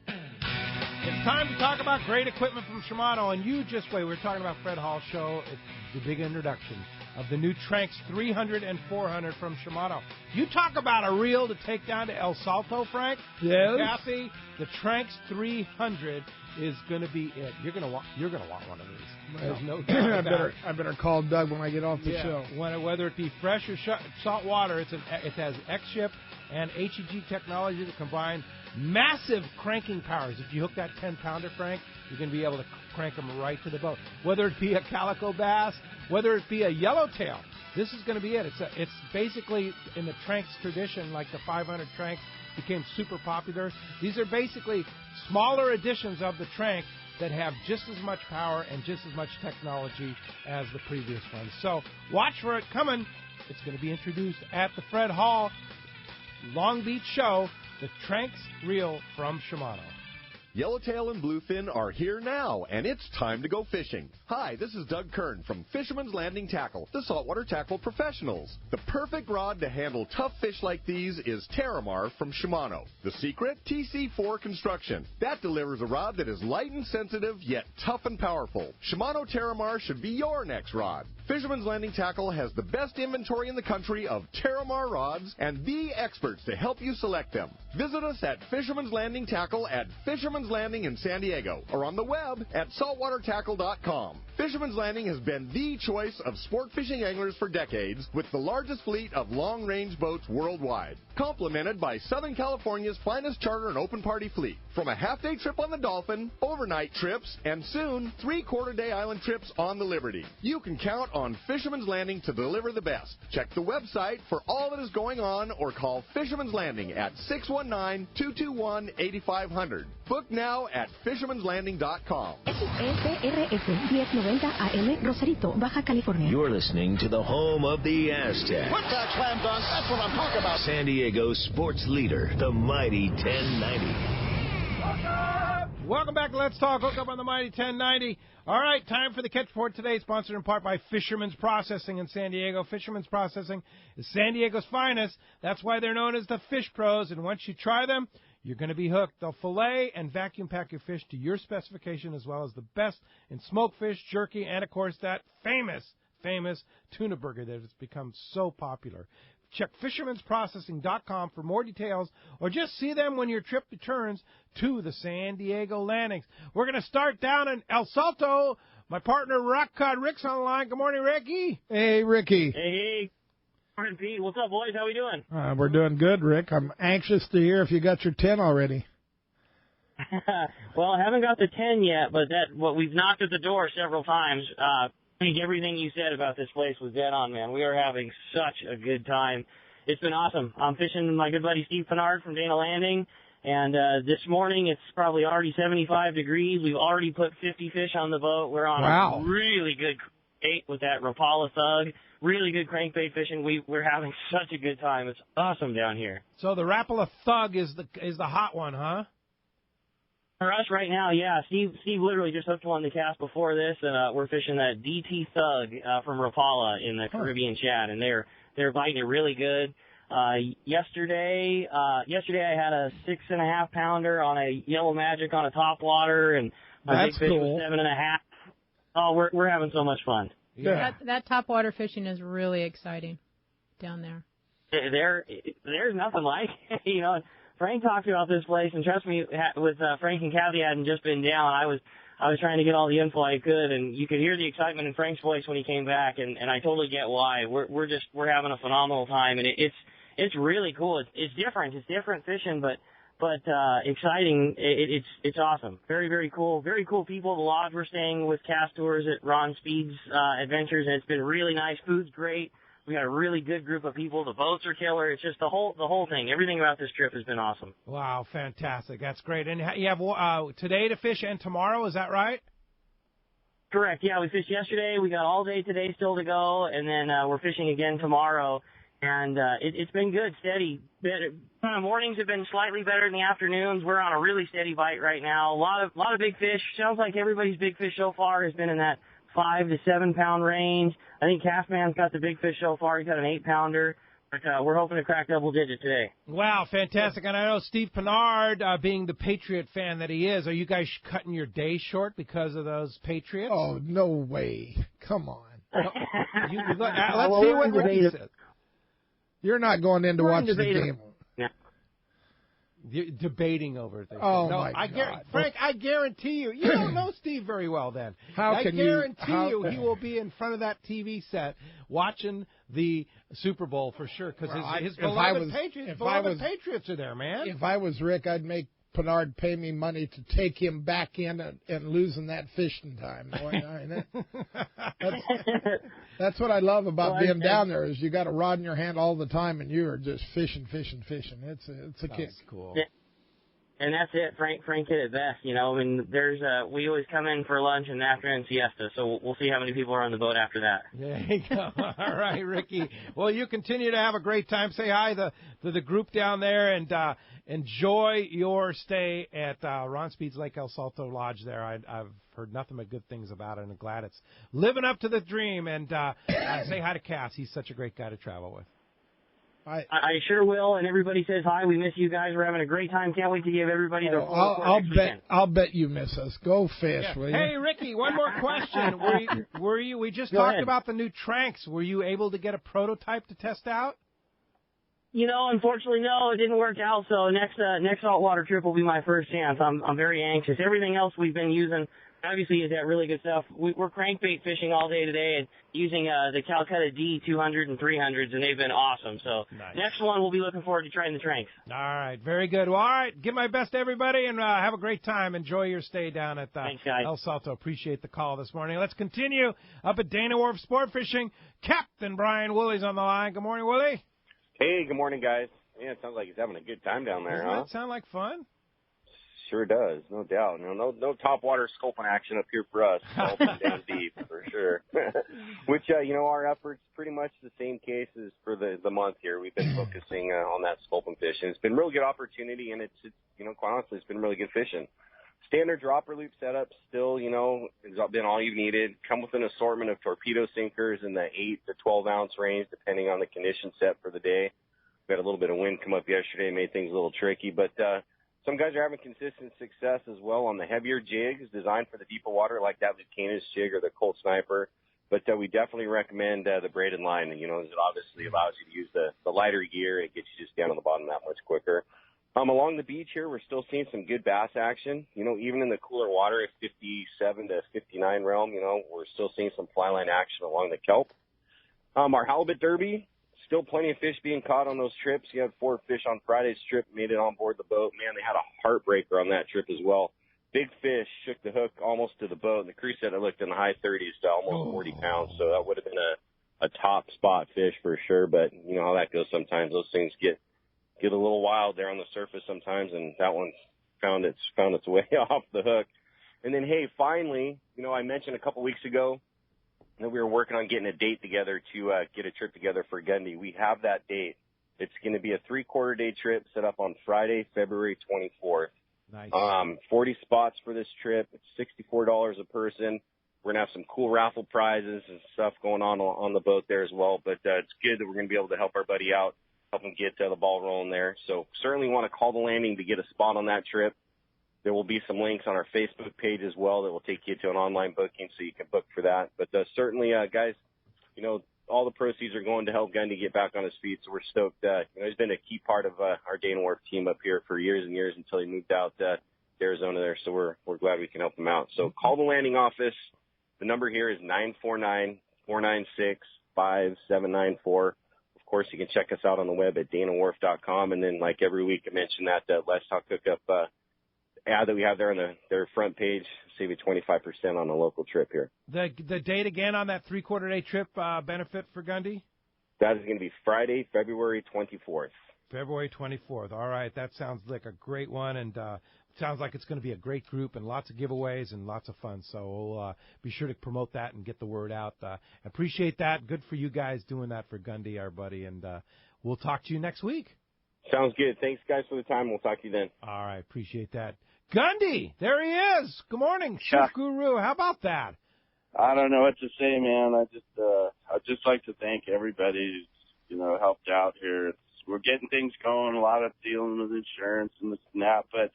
It's time to talk about great equipment from Shimano, and you just wait. We're talking about Fred Hall's show. It's the big introduction of the new Tranx 300 and 400 from Shimano. You talk about a reel to take down to El Salto, Frank. Yes. Kathy, the Tranx 300 is going to be it. You're going to want one of these. There's no doubt about it. I better call Doug when I get off the show. Whether it be fresh or salt water, it has X-Ship and HEG technology to combine massive cranking powers. If you hook that 10-pounder, Frank, you're going to be able to crank them right to the boat. Whether it be a calico bass, whether it be a yellowtail, this is going to be it. It's basically in the Tranx tradition, like the 500 Tranx became super popular. These are basically smaller editions of the Tranx that have just as much power and just as much technology as the previous ones. So watch for it coming. It's going to be introduced at the Fred Hall Long Beach show, the Tranx reel from Shimano. Yellowtail and Bluefin are here now, and it's time to go fishing. Hi, this is Doug Kern from Fisherman's Landing Tackle, the saltwater tackle professionals. The perfect rod to handle tough fish like these is Terramar from Shimano. The secret? TC4 construction. That delivers a rod that is light and sensitive, yet tough and powerful. Shimano Terramar should be your next rod. Fisherman's Landing Tackle has the best inventory in the country of Terramar rods and the experts to help you select them. Visit us at Fisherman's Landing Tackle at Fisherman's Landing in San Diego or on the web at saltwatertackle.com. Fisherman's Landing has been the choice of sport fishing anglers for decades with the largest fleet of long-range boats worldwide, complemented by Southern California's finest charter and open party fleet. From a half-day trip on the Dolphin, overnight trips, and soon 3/4-day island trips on the Liberty. You can count on Fisherman's Landing to deliver the best. Check the website for all that is going on or call Fisherman's Landing at 619-221-8500. Book now at fishermanslanding.com. SRS 1090 AM, Rosarito, Baja California. You're listening to the home of the Aztecs. Put that slam dunk. That's what I'm talking about. San Diego's sports leader, the Mighty 1090. Welcome back to Let's Talk Hookup on the Mighty 1090. All right, time for the catch report today, sponsored in part by Fisherman's Processing in San Diego. Fisherman's Processing is San Diego's finest. That's why they're known as the Fish Pros, and once you try them, you're going to be hooked. They'll fillet and vacuum pack your fish to your specification, as well as the best in smoked fish, jerky, and, of course, that famous tuna burger that has become so popular. Check fishermansprocessing.com for more details, or just see them when your trip returns to the San Diego landings. We're going to start down in El Salto. My partner, Rock Cod Rick's on the line. Good morning, Ricky. Hey, Ricky. Hey. Morning, Pete. What's up, boys? How we doing? We're doing good, Rick. I'm anxious to hear if you got your 10 already. Well, I haven't got the 10 yet, but we've knocked at the door several times. I think everything you said about this place was dead on, man. We are having such a good time. It's been awesome. I'm fishing with my good buddy Steve Pennard from Dana Landing, and this morning it's probably already 75 degrees. We've already put 50 fish on the boat. We're on a really good crankbait with that Rapala Thug. Really good crankbait fishing. We're having such a good time. It's awesome down here. So the Rapala Thug is the hot one, huh? For us right now, yeah. Steve literally just hooked one to cast before this, and we're fishing that DT Thug from Rapala in the Caribbean Chat, and they're biting it really good. Yesterday I had a 6.5 pounder on a Yellow Magic on a topwater, and my big fish was 7.5. Oh, we're having so much fun. Yeah. That topwater fishing is really exciting down there. There's nothing like it, you know. Frank talked about this place, and trust me, with Frank and Kathy hadn't just been down. I was trying to get all the info I could, and you could hear the excitement in Frank's voice when he came back, and I totally get why. We're having a phenomenal time, and it's really cool. It's different. It's different fishing, but exciting. It's awesome. Very, very cool. Very cool people. The lodge we're staying with Cast Tours at Ron Speed's Adventures, and it's been really nice. Food's great. We got a really good group of people. The boats are killer. It's just the whole thing. Everything about this trip has been awesome. Wow, fantastic. That's great. And you have today to fish and tomorrow, is that right? Correct. Yeah, we fished yesterday. We got all day today still to go, and then we're fishing again tomorrow. And it's been good, steady. Mornings have been slightly better than the afternoons. We're on a really steady bite right now. A lot of big fish. Sounds like everybody's big fish so far has been in that 5 to 7 pound range. I think Castman's got the big fish so far. He's got an 8 pounder. But we're hoping to crack double digit today. Wow, fantastic. And I know Steve Pennard, being the Patriot fan that he is, are you guys cutting your day short because of those Patriots? Oh, no way. Come on. Let's see what Ricky says. You're not going in to watch the game. You're debating over things. Oh, no, my God. Frank, I guarantee you don't know Steve very well then. I guarantee you he will be in front of that TV set watching the Super Bowl for sure because his beloved Patriots are there, man. If I was Rick, I'd make Pennard pay me money to take him back in and losing that fishing time. That's what I love about being down there is you got a rod in your hand all the time and you are just fishing. It's a kick. That's cool. And that's it. Frank hit it best. You know, I mean, we always come in for lunch and afternoon siesta, so we'll see how many people are on the boat after that. There you go. All right, Ricky. Well, you continue to have a great time. Say hi to the group down there and enjoy your stay at Ron Speed's Lake El Salto Lodge there. I've heard nothing but good things about it, and I'm glad it's living up to the dream. And say hi to Cass. He's such a great guy to travel with. I sure will, and everybody says hi. We miss you guys. We're having a great time. Can't wait to give everybody their full report next weekend. I'll bet you miss us. Go fish, will you? Hey, Ricky, one more question. Were you? We just talked about the new Tranks. Were you able to get a prototype to test out? You know, unfortunately, no, it didn't work out. So next saltwater trip will be my first chance. I'm very anxious. Everything else we've been using, obviously, is that really good stuff. We're crankbait fishing all day today and using the Calcutta D 200 and 300s, and they've been awesome. So next one, we'll be looking forward to trying the Tranks. All right, very good. Well, all right, give my best to everybody, and have a great time. Enjoy your stay down at El Salto. Appreciate the call this morning. Let's continue up at Dana Wharf Sport Fishing. Captain Brian Woolley's on the line. Good morning, Woolley. Hey, good morning, guys. Yeah, it sounds like he's having a good time down there, Doesn't that sound like fun? Sure does, no doubt. No top water scoping action up here for us. Open down deep for sure. Which our efforts pretty much the same case as for the month here. We've been focusing on that scoping fishing. It's been a really good opportunity, and it's quite honestly, it's been really good fishing. Standard dropper loop setup still, has been all you've needed. Come with an assortment of torpedo sinkers in the 8 to 12 ounce range, depending on the condition set for the day. We had a little bit of wind come up yesterday, made things a little tricky, but some guys are having consistent success as well on the heavier jigs designed for the deeper water, like that Lucanus jig or the Colt Sniper. But we definitely recommend the braided line. And, it obviously allows you to use the lighter gear. It gets you just down on the bottom that much quicker. Along the beach here, we're still seeing some good bass action. Even in the cooler water at 57 to 59 realm, we're still seeing some fly line action along the kelp. Our halibut derby, still plenty of fish being caught on those trips. You had 4 fish on Friday's trip, made it on board the boat. Man, they had a heartbreaker on that trip as well. Big fish shook the hook almost to the boat, and the crew said it looked in the high 30s to almost 40 pounds, so that would have been a top spot fish for sure. But you know how that goes sometimes. Those things get a little wild there on the surface sometimes, and that one found its way off the hook. And then, hey, finally, I mentioned a couple weeks ago that we were working on getting a date together to get a trip together for Gundy. We have that date. It's going to be a 3/4 day trip set up on Friday, February 24th. Nice. 40 spots for this trip. It's $64 a person. We're going to have some cool raffle prizes and stuff going on the boat there as well. But it's good that we're going to be able to help our buddy out, help him get the ball rolling there. So certainly want to call the landing to get a spot on that trip. There will be some links on our Facebook page as well that will take you to an online booking so you can book for that. But certainly, guys, all the proceeds are going to help Gundy get back on his feet. So we're stoked. He's been a key part of our Dana Wharf team up here for years and years until he moved out to Arizona there. So we're glad we can help him out. So call the landing office. The number here is 949-496-5794. Of course, you can check us out on the web at danawharf.com. And then, like every week, I mentioned that Let's Talk Hookup ad that we have there on their front page, save you 25% on a local trip here. The date again on that 3/4 day trip benefit for Gundy? That is going to be Friday, February 24th. February 24th. All right, that sounds like a great one, and sounds like it's going to be a great group and lots of giveaways and lots of fun. So we'll be sure to promote that and get the word out. Appreciate that. Good for you guys doing that for Gundy, our buddy, and we'll talk to you next week. Sounds good. Thanks, guys, for the time. We'll talk to you then. All right, appreciate that. Gundy, there he is. Good morning, Surf Guru. How about that? I don't know what to say, man. I'd just like to thank everybody who's, helped out here. We're getting things going, a lot of dealing with insurance and this and that, but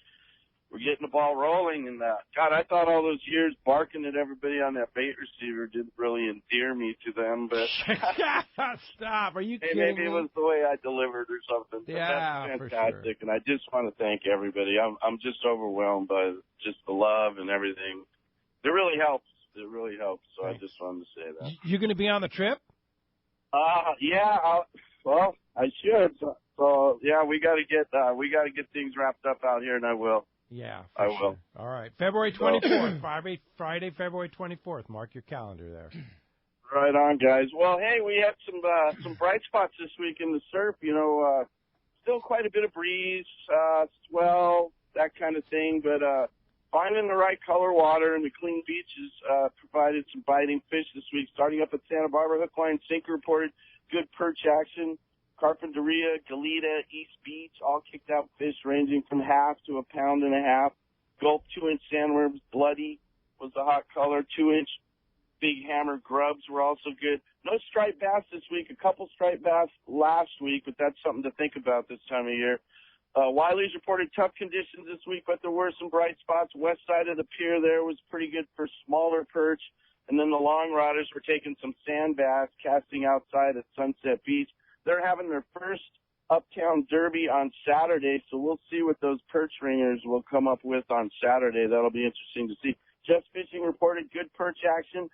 we're getting the ball rolling. And, God, I thought all those years barking at everybody on that bait receiver didn't really endear me to them, but stop. Are you kidding maybe me? it was the way I delivered or something. But yeah, that's for fantastic. sure. And I just want to thank everybody. I'm just overwhelmed by just the love and everything. It really helps. It really helps. So Thanks. I just wanted to say that. You going to be on the trip? Yeah. Well, I should. So yeah, we got to get things wrapped up out here, and I will. Yeah, I sure. will. All right, February 24th, Friday, February 24th. Mark your calendar there. Right on, guys. Well, hey, we had some bright spots this week in the surf. Still quite a bit of breeze, swell, that kind of thing, but finding the right color water and the clean beaches provided some biting fish this week. Starting up at Santa Barbara, hook, line, sinker reported good perch action. Carpinteria, Goleta, East Beach, all kicked out fish ranging from 1/2 to 1.5 pounds. Gulp 2-inch sandworms, bloody was the hot color. 2-inch big hammer grubs were also good. No striped bass this week. A couple striped bass last week, but that's something to think about this time of year. Wiley's reported tough conditions this week, but there were some bright spots. West side of the pier there was pretty good for smaller perch. And then the long rodders were taking some sand bass, casting outside at Sunset Beach. They're having their first Uptown Derby on Saturday, so we'll see what those perch ringers will come up with on Saturday. That'll be interesting to see. Just Fishing reported good perch action.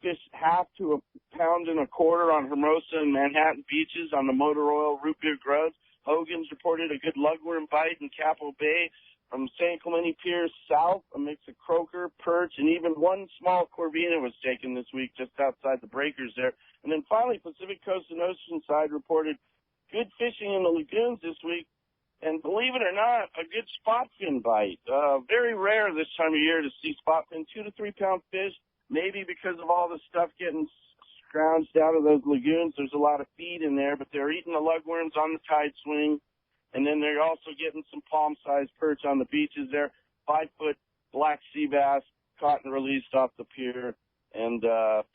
Fish 1/2 to 1.25 pounds on Hermosa and Manhattan beaches on the motor oil root beer grubs. Hogan's reported a good lugworm bite in Capel Bay. From San Clemente Pier south, a mix of croaker, perch, and even one small corvina was taken this week just outside the breakers there. And then finally, Pacific Coast and Oceanside reported good fishing in the lagoons this week. And believe it or not, a good spot fin bite. Very rare this time of year to see spot fin 2 to 3 pound fish, maybe because of all the stuff getting scrounged out of those lagoons. There's a lot of feed in there, but they're eating the lugworms on the tide swing. And then they're also getting some palm-sized perch on the beaches there. 5-foot black sea bass caught and released off the pier. And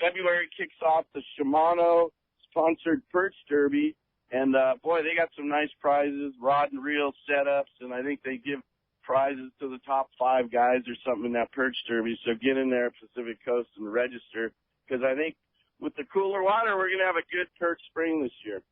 February kicks off the Shimano-sponsored Perch Derby. And, boy, they got some nice prizes, rod and reel setups. And I think they give prizes to the top 5 guys or something in that Perch Derby. So get in there at Pacific Coast and register. Because I think with the cooler water, we're going to have a good perch spring this year.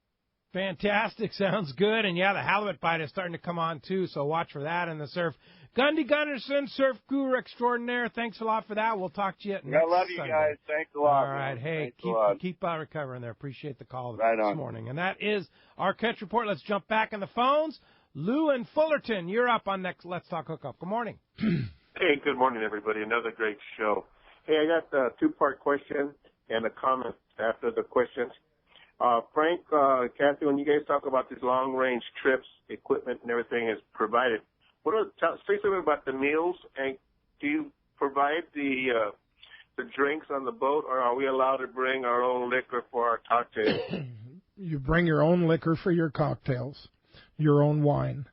Fantastic. Sounds good. And, yeah, the halibut bite is starting to come on, too, so watch for that in the surf. Gundy Gunderson, surf guru extraordinaire, thanks a lot for that. We'll talk to you next I love you Sunday. guys. Thanks a lot. All right. Man. Hey, Thanks keep recovering there. Appreciate the call Right this on. morning. And that is our catch report. Let's jump back in the phones. Lou and Fullerton, you're up on next Let's Talk Hookup. Good morning. Hey, good morning, everybody. Another great show. Hey, I got a two-part question and a comment after the questions. Frank, Kathy, when you guys talk about these long-range trips, equipment and everything is provided, say something about the meals, and do you provide the drinks on the boat, or are we allowed to bring our own liquor for our cocktails? You bring your own liquor for your cocktails, your own wine.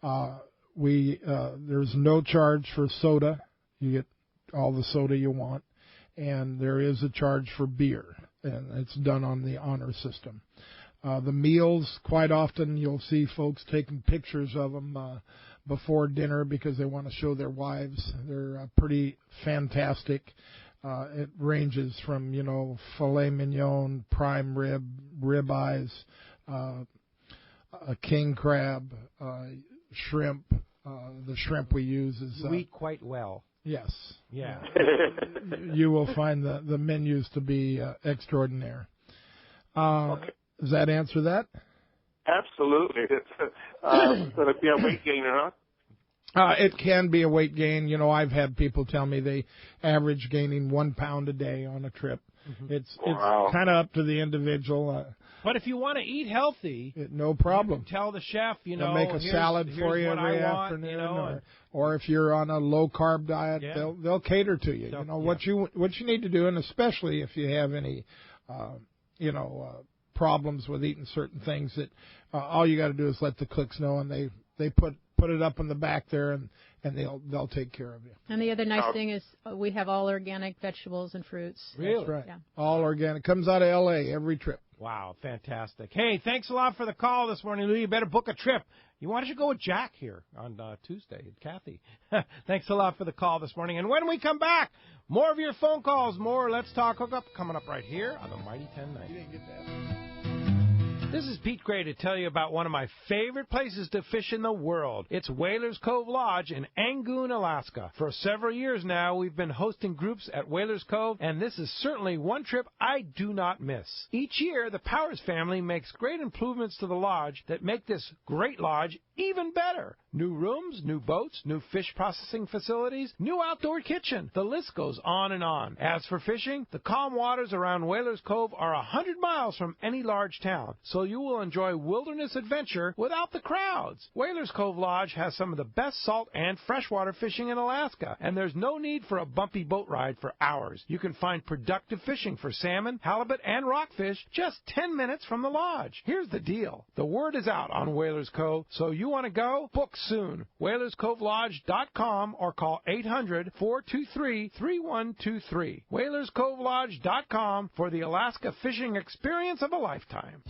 There's no charge for soda. You get all the soda you want, and there is a charge for beer, and it's done on the honor system. The meals, quite often you'll see folks taking pictures of them before dinner because they want to show their wives. They're pretty fantastic. It ranges from, filet mignon, prime rib eyes, a king crab, shrimp. The shrimp we use is... You eat quite well. Yes. Yeah. You will find the menus to be extraordinaire. Okay. Does that answer that? Absolutely. It's going to be a weight gainer, huh? It can be a weight gain. I've had people tell me they average gaining 1 pound a day on a trip. Mm-hmm. It's kind of up to the individual. But if you want to eat healthy, no problem. You can tell the chef, they'll make a salad for you every afternoon. Or if you're on a low carb diet, they'll cater to you. What you need to do, and especially if you have any, problems with eating certain things, that all you got to do is let the cooks know, and they put it up in the back there, and they'll take care of you. And the other nice thing is we have all organic vegetables and fruits. Really? That's right. Yeah. All organic. Comes out of L.A. every trip. Wow, fantastic. Hey, thanks a lot for the call this morning, Lou. You better book a trip. Why don't you go with Jack here on Tuesday, Kathy? Thanks a lot for the call this morning. And when we come back, more of your phone calls, more Let's Talk Hookup coming up right here on the Mighty 1090. You didn't get that. This is Pete Gray to tell you about one of my favorite places to fish in the world. It's Whalers Cove Lodge in Angoon, Alaska. For several years now, we've been hosting groups at Whalers Cove, and this is certainly one trip I do not miss. Each year, the Powers family makes great improvements to the lodge that make this great lodge even better. New rooms, new boats, new fish processing facilities, new outdoor kitchen. The list goes on and on. As for fishing, the calm waters around Whalers Cove are 100 miles from any large town, so you will enjoy wilderness adventure without the crowds. Whalers Cove Lodge has some of the best salt and freshwater fishing in Alaska, and there's no need for a bumpy boat ride for hours. You can find productive fishing for salmon, halibut, and rockfish just 10 minutes from the lodge. Here's the deal. The word is out on Whalers Cove, so you want to go? Book soon. WhalersCoveLodge.com or call 800-423-3123. WhalersCoveLodge.com for the Alaska fishing experience of a lifetime.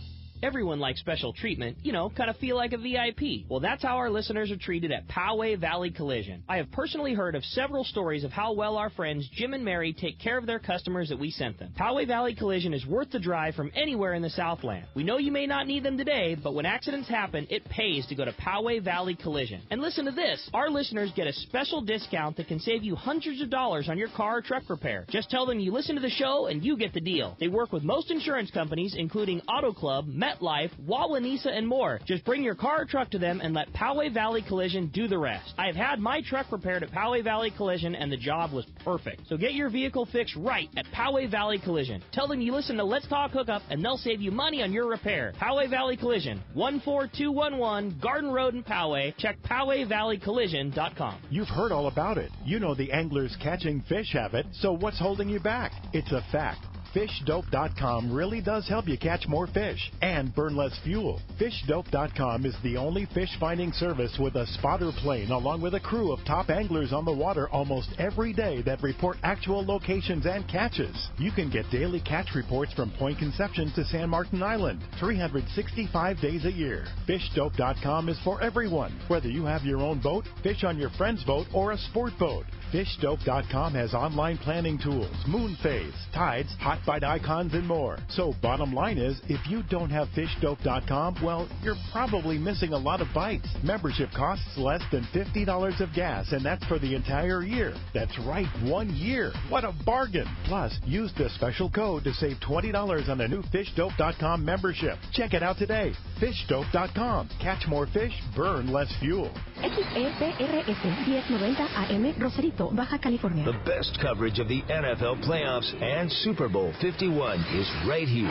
Everyone likes special treatment, kind of feel like a VIP. Well, that's how our listeners are treated at Poway Valley Collision. I have personally heard of several stories of how well our friends Jim and Mary take care of their customers that we sent them. Poway Valley Collision is worth the drive from anywhere in the Southland. We know you may not need them today, but when accidents happen, it pays to go to Poway Valley Collision. And listen to this. Our listeners get a special discount that can save you hundreds of dollars on your car or truck repair. Just tell them you listen to the show and you get the deal. They work with most insurance companies, including Auto Club, MetLife, Wawanesa, and more. Just bring your car or truck to them and let Poway Valley Collision do the rest. I have had my truck repaired at Poway Valley Collision, and the job was perfect. So get your vehicle fixed right at Poway Valley Collision. Tell them you listen to Let's Talk Hookup, and they'll save you money on your repair. Poway Valley Collision, 14211 Garden Road in Poway. Check PowayValleyCollision.com. You've heard all about it. You know the anglers catching fish have it, so what's holding you back? It's a fact. FishDope.com really does help you catch more fish and burn less fuel. FishDope.com is the only fish finding service with a spotter plane along with a crew of top anglers on the water almost every day that report actual locations and catches. You can get daily catch reports from Point Conception to San Martin Island, 365 days a year. FishDope.com is for everyone, whether you have your own boat, fish on your friend's boat, or a sport boat. FishDope.com has online planning tools, moon phase, tides, hot graphite icons, and more. So bottom line is, if you don't have fishdope.com, well, you're probably missing a lot of bites. Membership costs less than $50 of gas, and that's for the entire year. That's right, 1 year. What a bargain. Plus, use the special code to save $20 on a new fishdope.com membership. Check it out today. Fishdope.com. Catch more fish, burn less fuel. XEPRS 1090 AM, Rosarito, Baja California. The best coverage of the NFL playoffs and Super Bowl 51 is right here.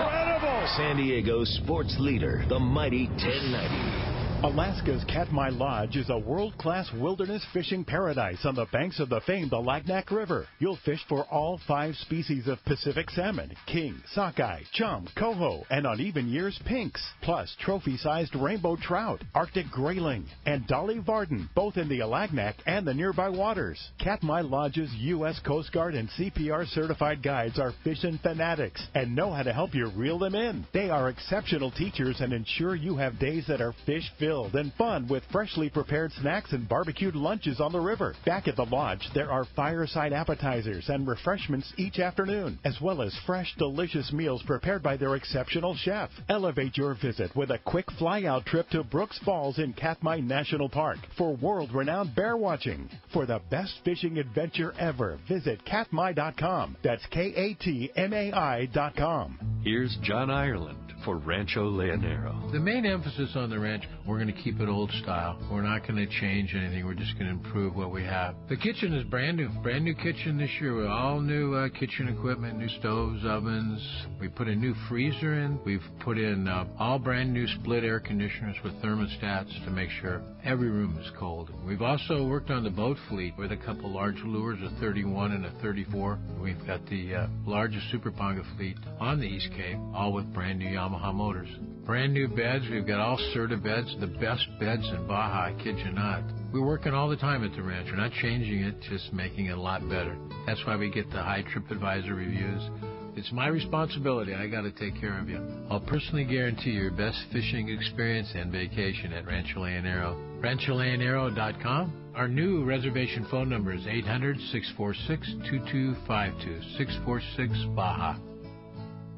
Incredible! San Diego's sports leader, the mighty 1090. Alaska's Katmai Lodge is a world-class wilderness fishing paradise on the banks of the famed Alagnak River. You'll fish for all 5 species of Pacific salmon, king, sockeye, chum, coho, and on even years, pinks, plus trophy-sized rainbow trout, Arctic grayling, and Dolly Varden, both in the Alagnak and the nearby waters. Katmai Lodge's U.S. Coast Guard and CPR certified guides are fishing fanatics and know how to help you reel them in. They are exceptional teachers and ensure you have days that are fish-filled and fun with freshly prepared snacks and barbecued lunches on the river. Back at the lodge, there are fireside appetizers and refreshments each afternoon, as well as fresh, delicious meals prepared by their exceptional chef. Elevate your visit with a quick fly-out trip to Brooks Falls in Katmai National Park for world-renowned bear watching. For the best fishing adventure ever, visit katmai.com. That's KATMAI.com. Here's John Ireland for Rancho Leonero. The main emphasis on the ranch, we're going to keep it old style. We're not going to change anything. We're just going to improve what we have. The kitchen is brand new. Brand new kitchen this year with all new kitchen equipment, new stoves, ovens. We put a new freezer in. We've put in all brand new split air conditioners with thermostats to make sure every room is cold. We've also worked on the boat fleet with a couple large lures, a 31 and a 34. We've got the largest Super Ponga fleet on the East Cape, all with brand new Yamaha motors. Brand new beds. We've got all Serta beds, the best beds in Baja, I kid you not. We're working all the time at the ranch. We're not changing it, just making it a lot better. That's why we get the high TripAdvisor reviews. It's my responsibility. I got to take care of you. I'll personally guarantee your best fishing experience and vacation at Rancho Leonero. RanchoLeonero.com. Our new reservation phone number is 800-646-2252, 646-BAJA.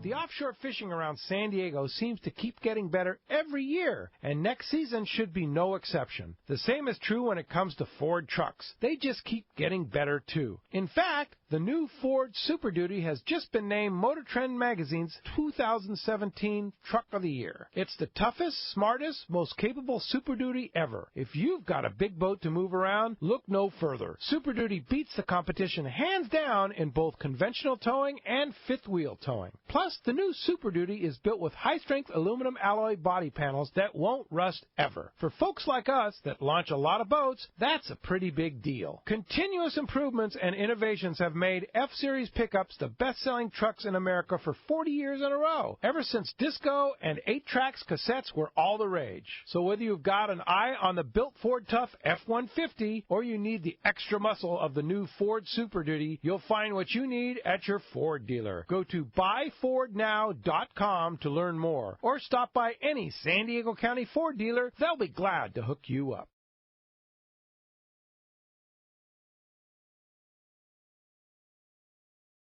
The offshore fishing around San Diego seems to keep getting better every year, and next season should be no exception. The same is true when it comes to Ford trucks. They just keep getting better, too. In fact, the new Ford Super Duty has just been named Motor Trend Magazine's 2017 Truck of the Year. It's the toughest, smartest, most capable Super Duty ever. If you've got a big boat to move around, look no further. Super Duty beats the competition hands down in both conventional towing and fifth wheel towing. Plus, the new Super Duty is built with high-strength aluminum alloy body panels that won't rust ever. For folks like us that launch a lot of boats, that's a pretty big deal. Continuous improvements and innovations have made F-Series pickups the best-selling trucks in America for 40 years in a row, ever since disco and 8-tracks cassettes were all the rage. So whether you've got an eye on the built Ford Tough F-150 or you need the extra muscle of the new Ford Super Duty, you'll find what you need at your Ford dealer. Go to buyfordnow.com to learn more, or stop by any San Diego County Ford dealer. They'll be glad to hook you up.